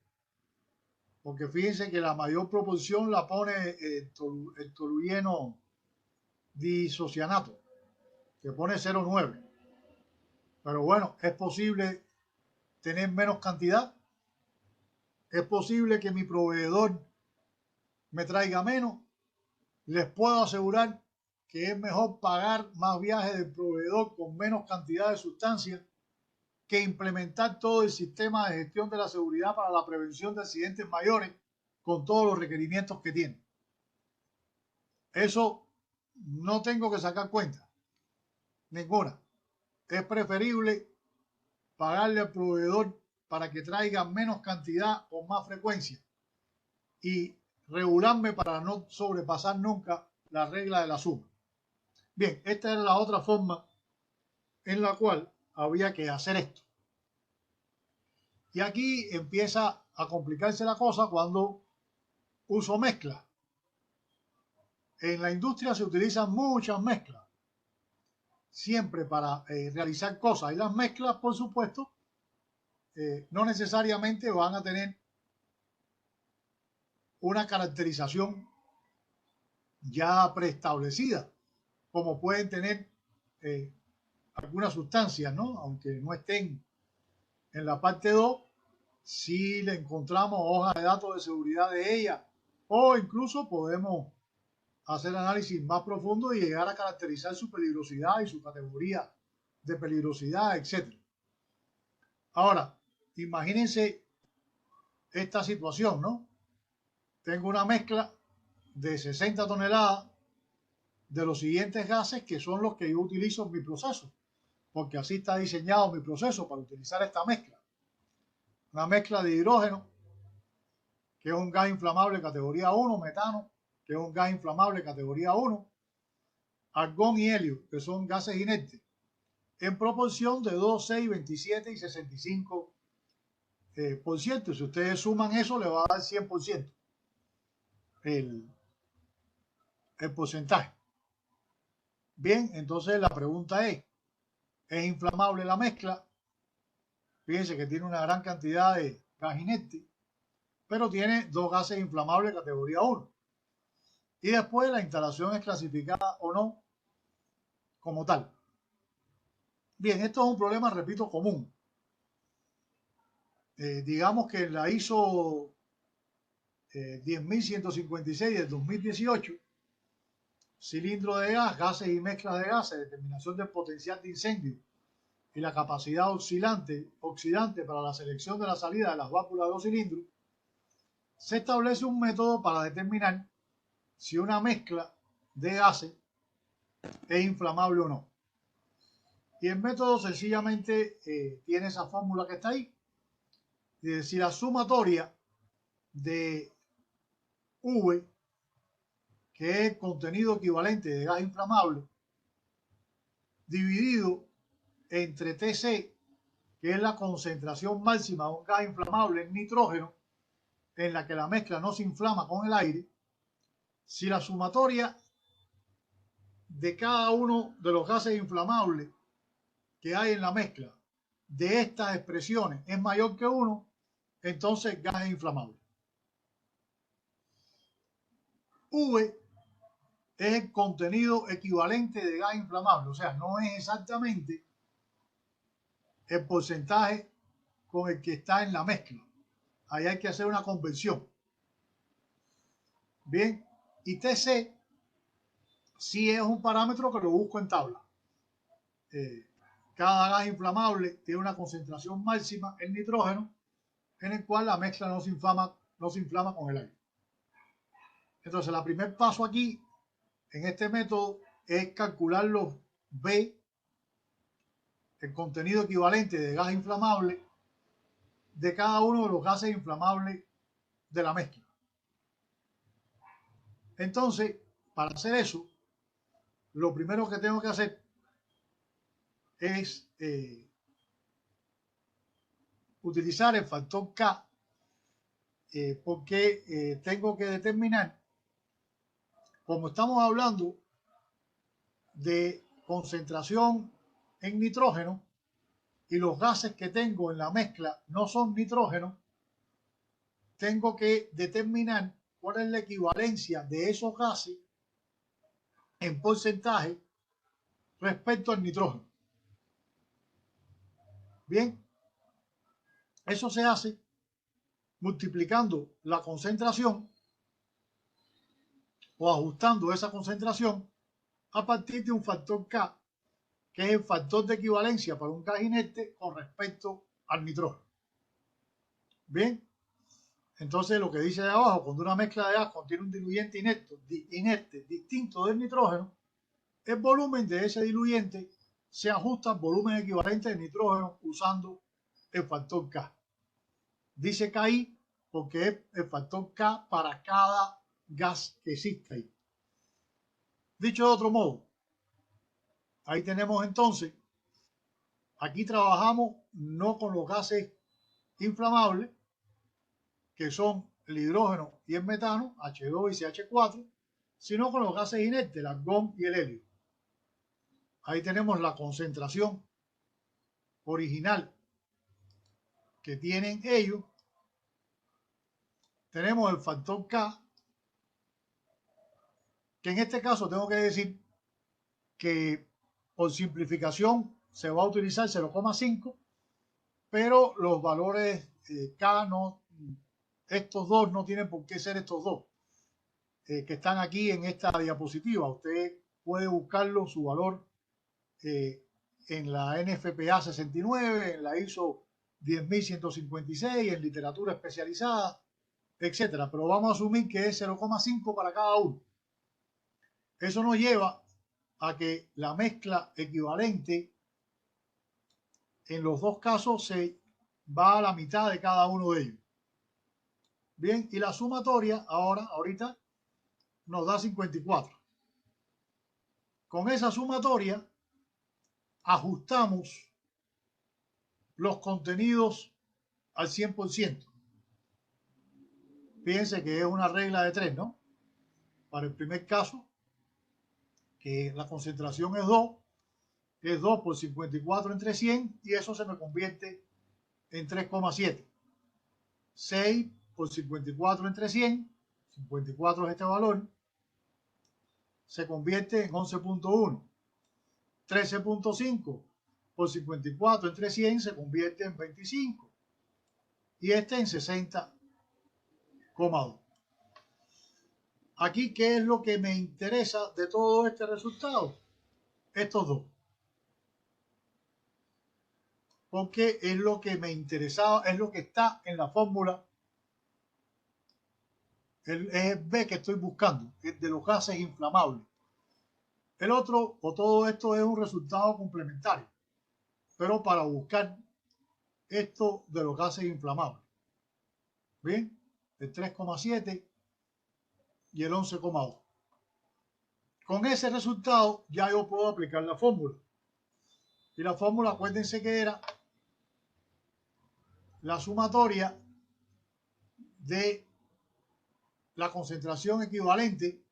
porque fíjense que la mayor proporción la pone el tolueno disocianato, que pone 0,9. Pero bueno, es posible tener menos cantidad, es posible que mi proveedor me traiga menos. Les puedo asegurar que es mejor pagar más viajes del proveedor con menos cantidad de sustancias que implementar todo el sistema de gestión de la seguridad para la prevención de accidentes mayores con todos los requerimientos que tiene. Eso no tengo que sacar cuenta, ninguna. es preferible pagarle al proveedor para que traiga menos cantidad con más frecuencia y regularme para no sobrepasar nunca la regla de la suma. Bien, esta era la otra forma en la cual había que hacer esto. Y aquí empieza a complicarse la cosa cuando uso mezclas. En la industria se utilizan muchas mezclas, siempre para realizar cosas. Y las mezclas, por supuesto, no necesariamente van a tener una caracterización ya preestablecida, como pueden tener algunas sustancias, ¿no? Aunque no estén en la parte 2, si le encontramos hojas de datos de seguridad de ella, o incluso podemos hacer análisis más profundo y llegar a caracterizar su peligrosidad y su categoría de peligrosidad, etc. Ahora, imagínense esta situación, ¿no? Tengo una mezcla de 60 toneladas de los siguientes gases que son los que yo utilizo en mi proceso, porque así está diseñado mi proceso para utilizar esta mezcla. Una mezcla de hidrógeno, que es un gas inflamable categoría 1, metano, que es un gas inflamable categoría 1, argón y helio, que son gases inertes, en proporción de 2, 6, 27 y 65%. Si ustedes suman eso, le va a dar 100% el porcentaje. Bien, entonces la pregunta ¿es inflamable la mezcla? Fíjense que tiene una gran cantidad de gas inerte, pero tiene dos gases inflamables categoría 1. Y después la instalación es clasificada o no como tal. Bien, esto es un problema, repito, común. Digamos que en la ISO 10.156 del 2018, cilindro de gas, gases y mezclas de gases, determinación del potencial de incendio y la capacidad oxidante para la selección de la salida de las válvulas de los cilindros, se establece un método para determinar si una mezcla de gases es inflamable o no. Y el método sencillamente tiene esa fórmula que está ahí. Si la sumatoria de V, que es el contenido equivalente de gas inflamable, dividido entre TC, que es la concentración máxima de un gas inflamable en nitrógeno, en la que la mezcla no se inflama con el aire, si la sumatoria de cada uno de los gases inflamables que hay en la mezcla de estas expresiones es mayor que 1, entonces gas es inflamable. V es el contenido equivalente de gas inflamable, o sea, no es exactamente el porcentaje con el que está en la mezcla. Ahí hay que hacer una conversión. Bien, y TC sí es un parámetro que lo busco en tabla. Cada gas inflamable tiene una concentración máxima en nitrógeno, en el cual la mezcla no se inflama con el aire. Entonces, el primer paso aquí, en este método, es calcular los B, el contenido equivalente de gas inflamable de cada uno de los gases inflamables de la mezcla. Entonces, para hacer eso, lo primero que tengo que hacer es utilizar el factor K, porque tengo que determinar, como estamos hablando de concentración en nitrógeno y los gases que tengo en la mezcla no son nitrógeno, tengo que determinar cuál es la equivalencia de esos gases en porcentaje respecto al nitrógeno. Bien, eso se hace multiplicando la concentración o ajustando esa concentración a partir de un factor K, que es el factor de equivalencia para un gas inerte con respecto al nitrógeno. Bien, entonces lo que dice de abajo, cuando una mezcla de gas contiene un diluyente inerte distinto del nitrógeno, el volumen de ese diluyente se ajusta al volumen equivalente de nitrógeno usando el factor K. Dice KI porque es el factor K para cada gas que existe ahí. Dicho de otro modo, ahí tenemos entonces, aquí trabajamos no con los gases inflamables, que son el hidrógeno y el metano, H2 y CH4, sino con los gases inertes, el argón y el helio. Ahí tenemos la concentración original que tienen ellos. Tenemos el factor K, que en este caso tengo que decir que por simplificación se va a utilizar 0,5, pero los valores K no, estos dos no tienen por qué ser estos dos que están aquí en esta diapositiva. Usted puede buscarlo, su valor en la NFPA 69, en la ISO 10156, en literatura especializada, etcétera. Pero vamos a asumir que es 0,5 para cada uno. Eso nos lleva a que la mezcla equivalente en los dos casos se va a la mitad de cada uno de ellos. Bien, y la sumatoria ahorita nos da 54. Con esa sumatoria ajustamos los contenidos al 100%. Fíjense que es una regla de 3, ¿no? Para el primer caso, que la concentración es 2 por 54 entre 100, y eso se me convierte en 3,7. 6 por 54 entre 100, 54 es este valor, se convierte en 11,1. 13,5 por 54 entre 100 se convierte en 25. Y este en 60,2. Aquí, ¿qué es lo que me interesa de todo este resultado? Estos dos. Porque es lo que me interesaba, es lo que está en la fórmula. Es el B que estoy buscando, es de los gases inflamables. El otro, o todo esto, es un resultado complementario, pero para buscar esto de los gases inflamables. Bien, el 3,7 y el 11,2. Con ese resultado ya yo puedo aplicar la fórmula. Y la fórmula, acuérdense que era la sumatoria de la concentración equivalente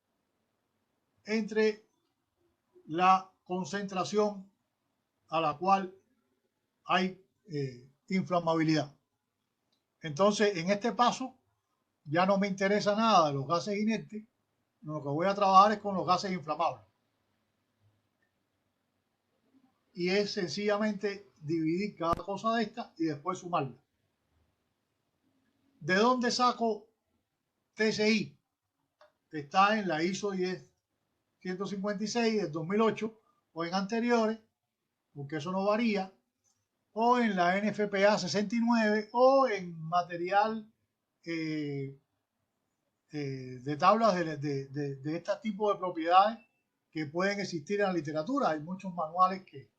entre la concentración a la cual hay inflamabilidad. Entonces, en este paso, ya no me interesa nada de los gases inertes, lo que voy a trabajar es con los gases inflamables. Y es sencillamente dividir cada cosa de esta y después sumarla. ¿De dónde saco TSI? Está en la ISO 10156 del 2008 o en anteriores, porque eso no varía, o en la NFPA 69 o en material de tablas de este tipo de propiedades que pueden existir en la literatura. Hay muchos manuales que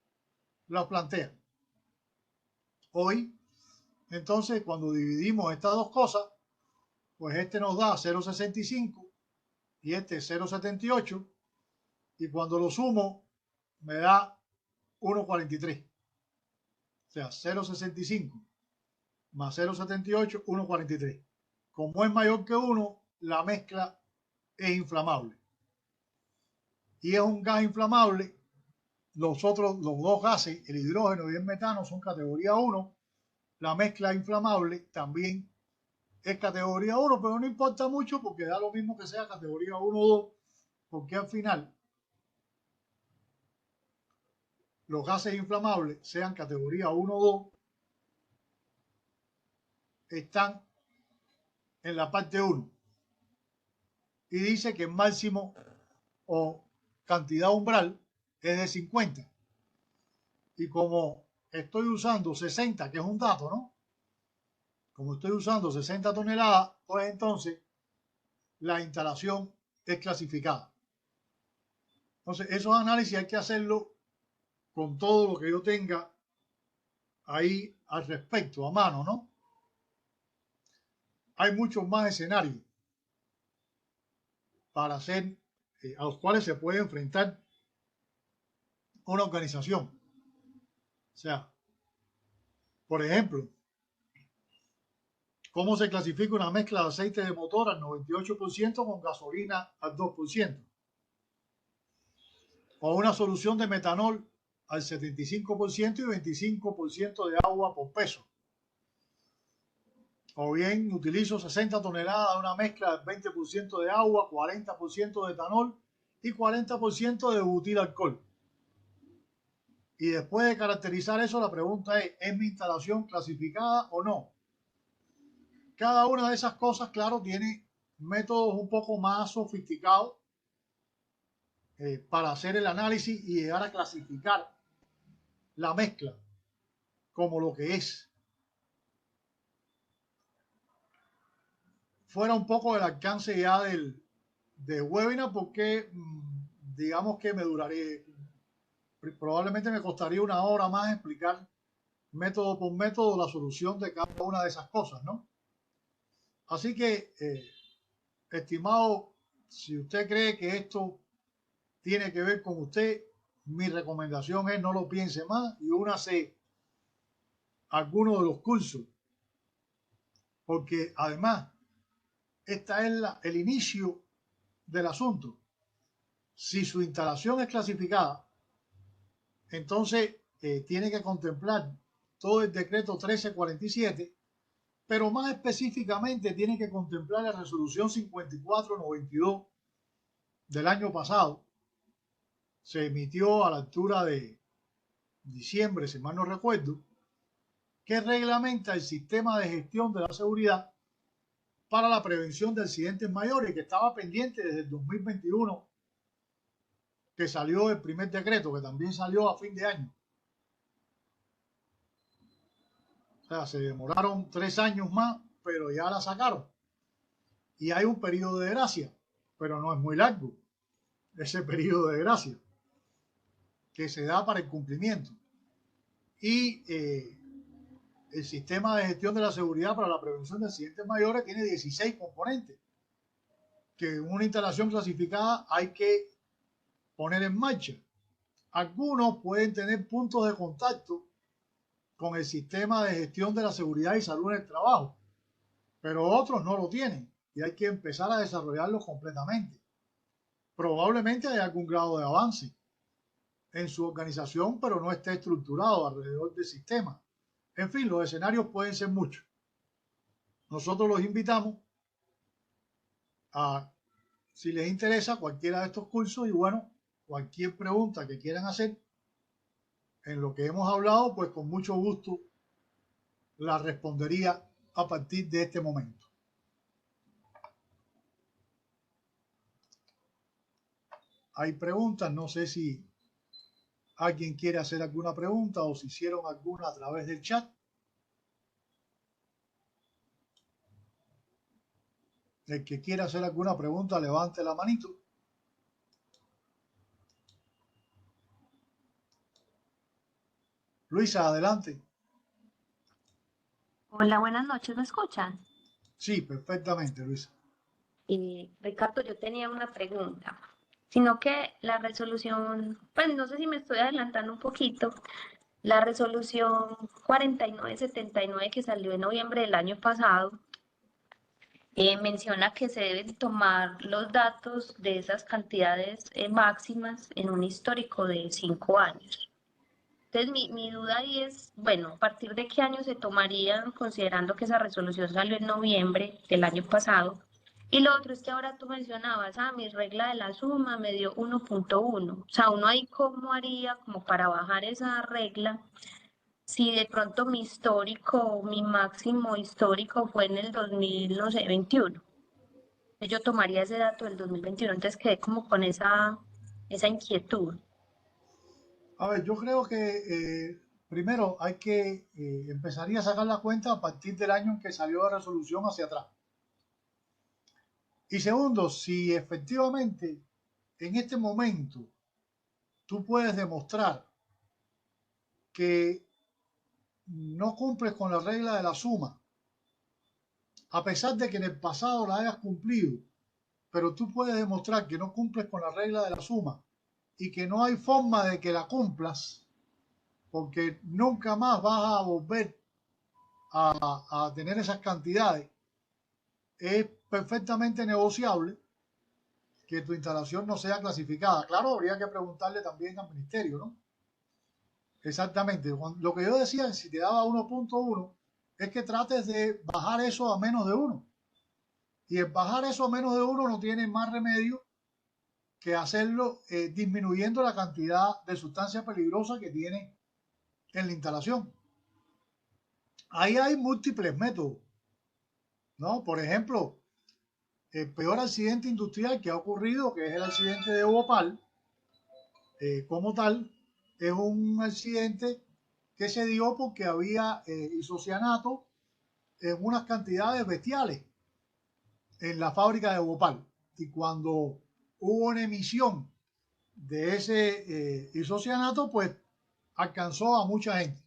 los plantean. Hoy, entonces, cuando dividimos estas dos cosas, pues este nos da 0,65 y este 0,78, y cuando lo sumo me da 1,43. O sea, 0,65 más 0,78, 1,43. Como es mayor que 1, la mezcla es inflamable. Y es un gas inflamable. Los dos gases, el hidrógeno y el metano, son categoría 1. La mezcla inflamable también es categoría 1, pero no importa mucho porque da lo mismo que sea categoría 1 o 2, porque al final los gases inflamables, sean categoría 1 o 2, están en la parte 1. Y dice que el máximo o cantidad umbral es de 50. Y como estoy usando 60, que es un dato, ¿no? Como estoy usando 60 toneladas, pues entonces la instalación es clasificada. Entonces, esos análisis hay que hacerlo con todo lo que yo tenga ahí al respecto a mano, ¿no? Hay muchos más escenarios para hacer, a los cuales se puede enfrentar una organización. O sea, por ejemplo, ¿cómo se clasifica una mezcla de aceite de motor al 98% con gasolina al 2%? O una solución de metanol al 75% y 25% de agua por peso. O bien utilizo 60 toneladas de una mezcla del 20% de agua, 40% de etanol y 40% de butil alcohol. Y después de caracterizar eso, la pregunta ¿es mi instalación clasificada o no? Cada una de esas cosas, claro, tiene métodos un poco más sofisticados para hacer el análisis y llegar a clasificar la mezcla como lo que es. Fuera un poco del alcance ya del webinar, porque digamos que me duraré, probablemente me costaría una hora más explicar método por método la solución de cada una de esas cosas, ¿no? Así que, estimado, si usted cree que esto tiene que ver con usted, mi recomendación es no lo piense más y únase a alguno de los cursos, porque además esta es el inicio del asunto. Si su instalación es clasificada, entonces tiene que contemplar todo el decreto 1347, pero más específicamente tiene que contemplar la resolución 5492 del año pasado. Se emitió a la altura de diciembre, si mal no recuerdo, que reglamenta el sistema de gestión de la seguridad para la prevención de accidentes mayores, que estaba pendiente desde el 2021, que salió el primer decreto, que también salió a fin de año. O sea, se demoraron 3 años más, pero ya la sacaron. Y hay un periodo de gracia, pero no es muy largo ese periodo de gracia que se da para el cumplimiento. Y el sistema de gestión de la seguridad para la prevención de accidentes mayores tiene 16 componentes que en una instalación clasificada hay que poner en marcha. Algunos pueden tener puntos de contacto con el sistema de gestión de la seguridad y salud en el trabajo, pero otros no lo tienen y hay que empezar a desarrollarlos completamente. Probablemente hay algún grado de avance en su organización, pero no esté estructurado alrededor del sistema. En fin, los escenarios pueden ser muchos. Nosotros los invitamos a, si les interesa, cualquiera de estos cursos y bueno, cualquier pregunta que quieran hacer en lo que hemos hablado, pues con mucho gusto la respondería a partir de este momento. Hay preguntas, no sé si alguien quiere hacer alguna pregunta o si hicieron alguna a través del chat. El que quiera hacer alguna pregunta, levante la manito. Luisa, adelante. Hola, buenas noches, ¿me escuchan? Sí, perfectamente, Luisa. Ricardo, yo tenía una pregunta, sino que la resolución, pues no sé si me estoy adelantando un poquito, la resolución 4979 que salió en noviembre del año pasado, menciona que se deben tomar los datos de esas cantidades máximas en un histórico de 5 años. Entonces, mi duda ahí es, bueno, ¿a partir de qué año se tomarían, considerando que esa resolución salió en noviembre del año pasado? Y lo otro es que ahora tú mencionabas, mi regla de la suma me dio 1.1. O sea, uno ahí cómo haría como para bajar esa regla si de pronto mi histórico, mi máximo histórico fue en el 2000, no sé, 21. Entonces yo tomaría ese dato del 2021, entonces quedé como con esa inquietud. A ver, yo creo que primero hay que empezaría a sacar la cuenta a partir del año en que salió la resolución hacia atrás. Y segundo, si efectivamente en este momento tú puedes demostrar que no cumples con la regla de la suma, a pesar de que en el pasado la hayas cumplido, pero tú puedes demostrar que no cumples con la regla de la suma y que no hay forma de que la cumplas, porque nunca más vas a volver a tener esas cantidades, es perfectamente negociable que tu instalación no sea clasificada. Claro, habría que preguntarle también al ministerio, ¿no? Exactamente. Lo que yo decía, si te daba 1.1, es que trates de bajar eso a menos de 1. Y el bajar eso a menos de 1 no tiene más remedio que hacerlo disminuyendo la cantidad de sustancia peligrosa que tiene en la instalación. Ahí hay múltiples métodos, ¿no? Por ejemplo, el peor accidente industrial que ha ocurrido, que es el accidente de Bhopal, como tal, es un accidente que se dio porque había isocianato en unas cantidades bestiales en la fábrica de Bhopal. Y cuando hubo una emisión de ese isocianato, pues alcanzó a mucha gente.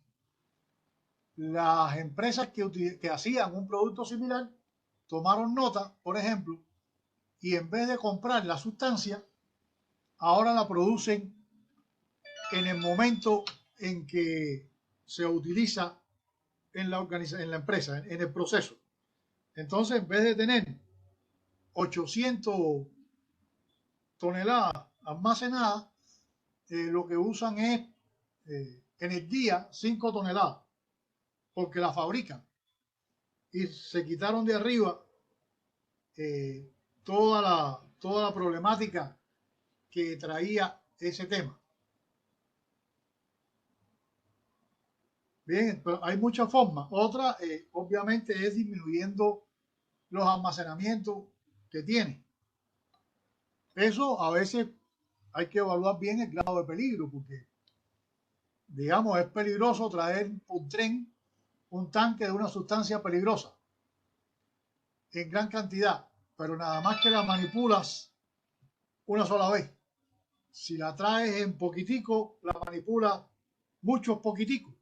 Las empresas que hacían un producto similar tomaron nota, por ejemplo, y en vez de comprar la sustancia, ahora la producen en el momento en que se utiliza en la empresa, en el proceso. Entonces, en vez de tener 800 toneladas almacenadas, lo que usan es en el día 5 toneladas, porque la fabrican. Y se quitaron de arriba toda la problemática que traía ese tema. Bien, pero hay muchas formas. Otra, obviamente, es disminuyendo los almacenamientos que tiene. Eso a veces hay que evaluar bien el grado de peligro, porque, digamos, es peligroso traer por tren un tanque de una sustancia peligrosa en gran cantidad, pero nada más que la manipulas una sola vez. Si la traes en poquitico, la manipulas muchos poquiticos.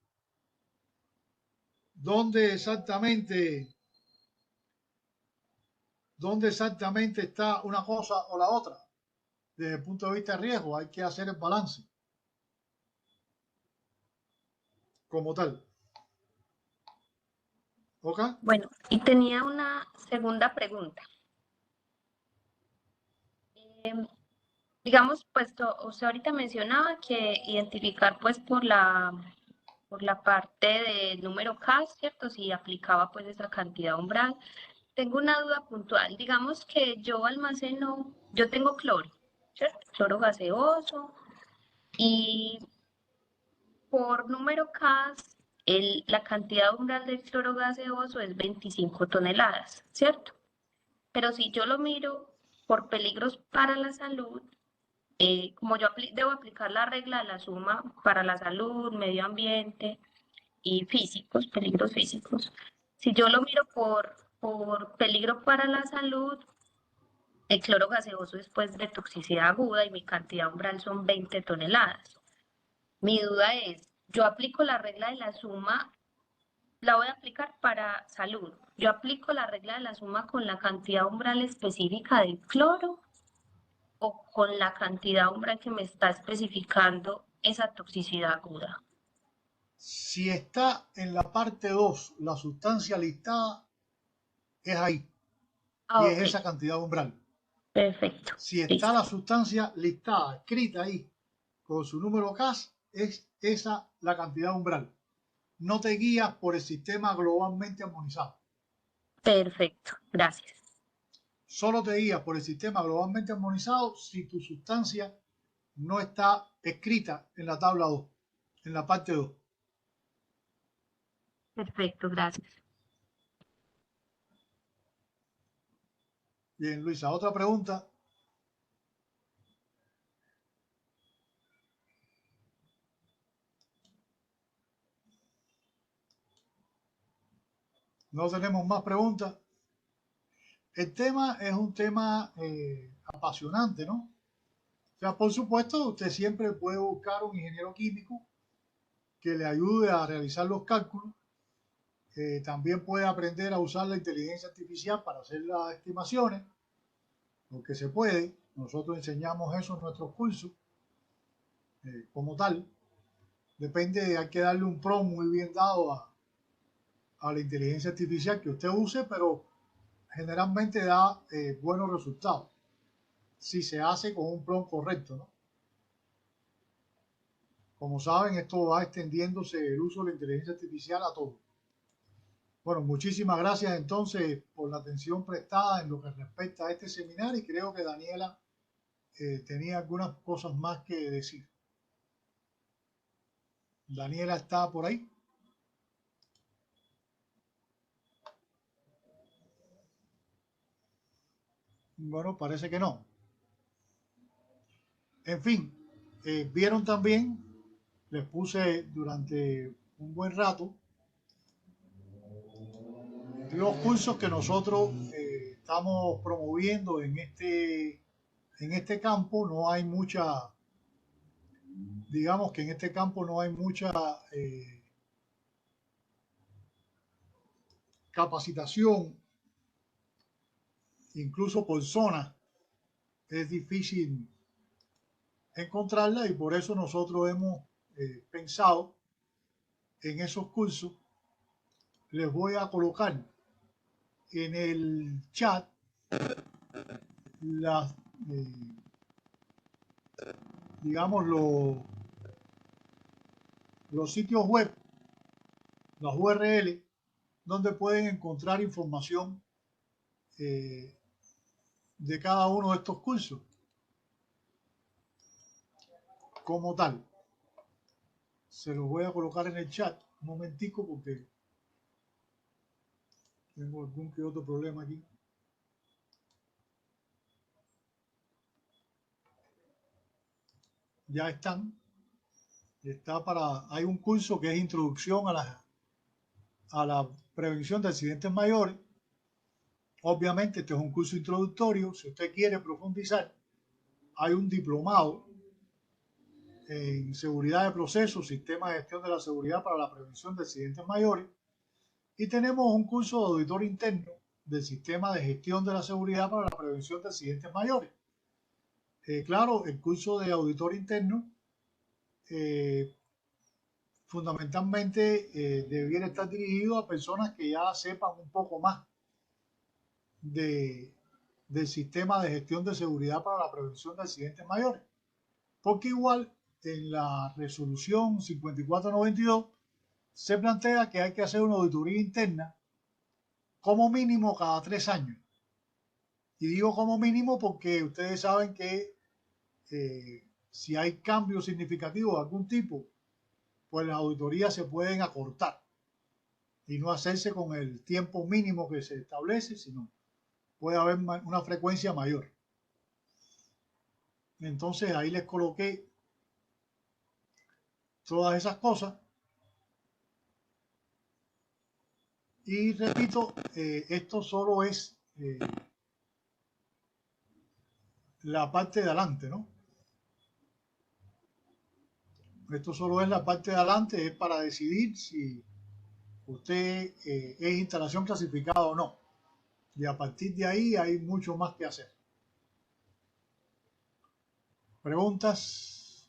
¿Dónde exactamente está una cosa o la otra? Desde el punto de vista de riesgo, hay que hacer el balance como tal. ¿Ok? Bueno, y tenía una segunda pregunta. Digamos, pues usted ahorita mencionaba que identificar pues por la parte del número K, ¿cierto? Si aplicaba pues esa cantidad umbral. Tengo una duda puntual. Digamos que yo tengo cloro, ¿cierto? Cloro gaseoso y por número K, la cantidad umbral del cloro gaseoso es 25 toneladas, ¿cierto? Pero si yo lo miro por peligros para la salud, como yo debo aplicar la regla de la suma para la salud, medio ambiente y físicos, peligros físicos, si yo lo miro por peligro para la salud, el cloro gaseoso después de toxicidad aguda y mi cantidad umbral son 20 toneladas. Mi duda es, yo aplico la regla de la suma, la voy a aplicar para salud. Yo aplico la regla de la suma con la cantidad umbral específica del cloro o con la cantidad umbral que me está especificando esa toxicidad aguda. Si está en la parte 2 la sustancia listada, es ahí. Y es Ok, esa cantidad umbral. perfecto, Si está listo. la sustancia listada, escrita ahí, con su número CAS, es esa la cantidad umbral. No te guías por el sistema globalmente armonizado. Perfecto, gracias. Solo te guías por el sistema globalmente armonizado si tu sustancia no está escrita en la tabla 2, en la parte 2. Perfecto, gracias. Bien, Luisa, otra pregunta. No tenemos más preguntas. El tema es un tema apasionante, ¿no? O sea, por supuesto, usted siempre puede buscar un ingeniero químico que le ayude a realizar los cálculos. También puede aprender a usar la inteligencia artificial para hacer las estimaciones, porque se puede. Nosotros enseñamos eso en nuestros cursos como tal. Depende, hay que darle un prompt muy bien dado a la inteligencia artificial que usted use, pero generalmente da buenos resultados si se hace con un prompt correcto, ¿no? Como saben, esto va extendiéndose el uso de la inteligencia artificial a todo. Bueno, muchísimas gracias entonces por la atención prestada en lo que respecta a este seminario, y creo que Daniela tenía algunas cosas más que decir. Daniela está por ahí. Bueno, parece que no. En fin, vieron también, les puse durante un buen rato los cursos que nosotros estamos promoviendo en este campo. No hay mucha, digamos que en este campo no hay mucha capacitación, incluso por zona es difícil encontrarla, y por eso nosotros hemos pensado en esos cursos. Les voy a colocar en el chat las, digamos, los sitios web, las URL, donde pueden encontrar información de cada uno de estos cursos como tal. Se los voy a colocar en el chat un momentico porque tengo algún que otro problema aquí. Ya están. Hay un curso que es Introducción a la Prevención de Accidentes Mayores. Obviamente este es un curso introductorio. Si usted quiere profundizar, hay un diplomado en seguridad de procesos, sistema de gestión de la seguridad para la prevención de accidentes mayores. Y tenemos un curso de auditor interno del sistema de gestión de la seguridad para la prevención de accidentes mayores. Claro, el curso de auditor interno fundamentalmente debiera estar dirigido a personas que ya sepan un poco más del sistema de gestión de seguridad para la prevención de accidentes mayores. Porque igual en la resolución 5492 se plantea que hay que hacer una auditoría interna como mínimo cada 3 años. Y digo como mínimo porque ustedes saben que si hay cambios significativos de algún tipo, pues las auditorías se pueden acortar y no hacerse con el tiempo mínimo que se establece, sino puede haber una frecuencia mayor. Entonces ahí les coloqué todas esas cosas. Y repito, esto solo es la parte de adelante, ¿no? Esto solo es la parte de adelante, es para decidir si usted es instalación clasificada o no. Y a partir de ahí hay mucho más que hacer. ¿Preguntas?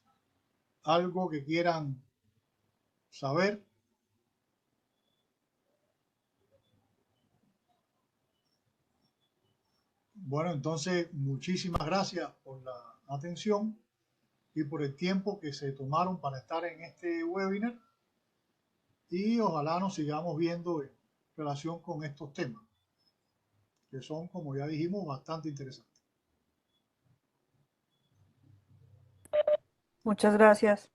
¿Algo que quieran saber? Bueno, entonces muchísimas gracias por la atención y por el tiempo que se tomaron para estar en este webinar, y ojalá nos sigamos viendo en relación con estos temas, que son, como ya dijimos, bastante interesantes. Muchas gracias.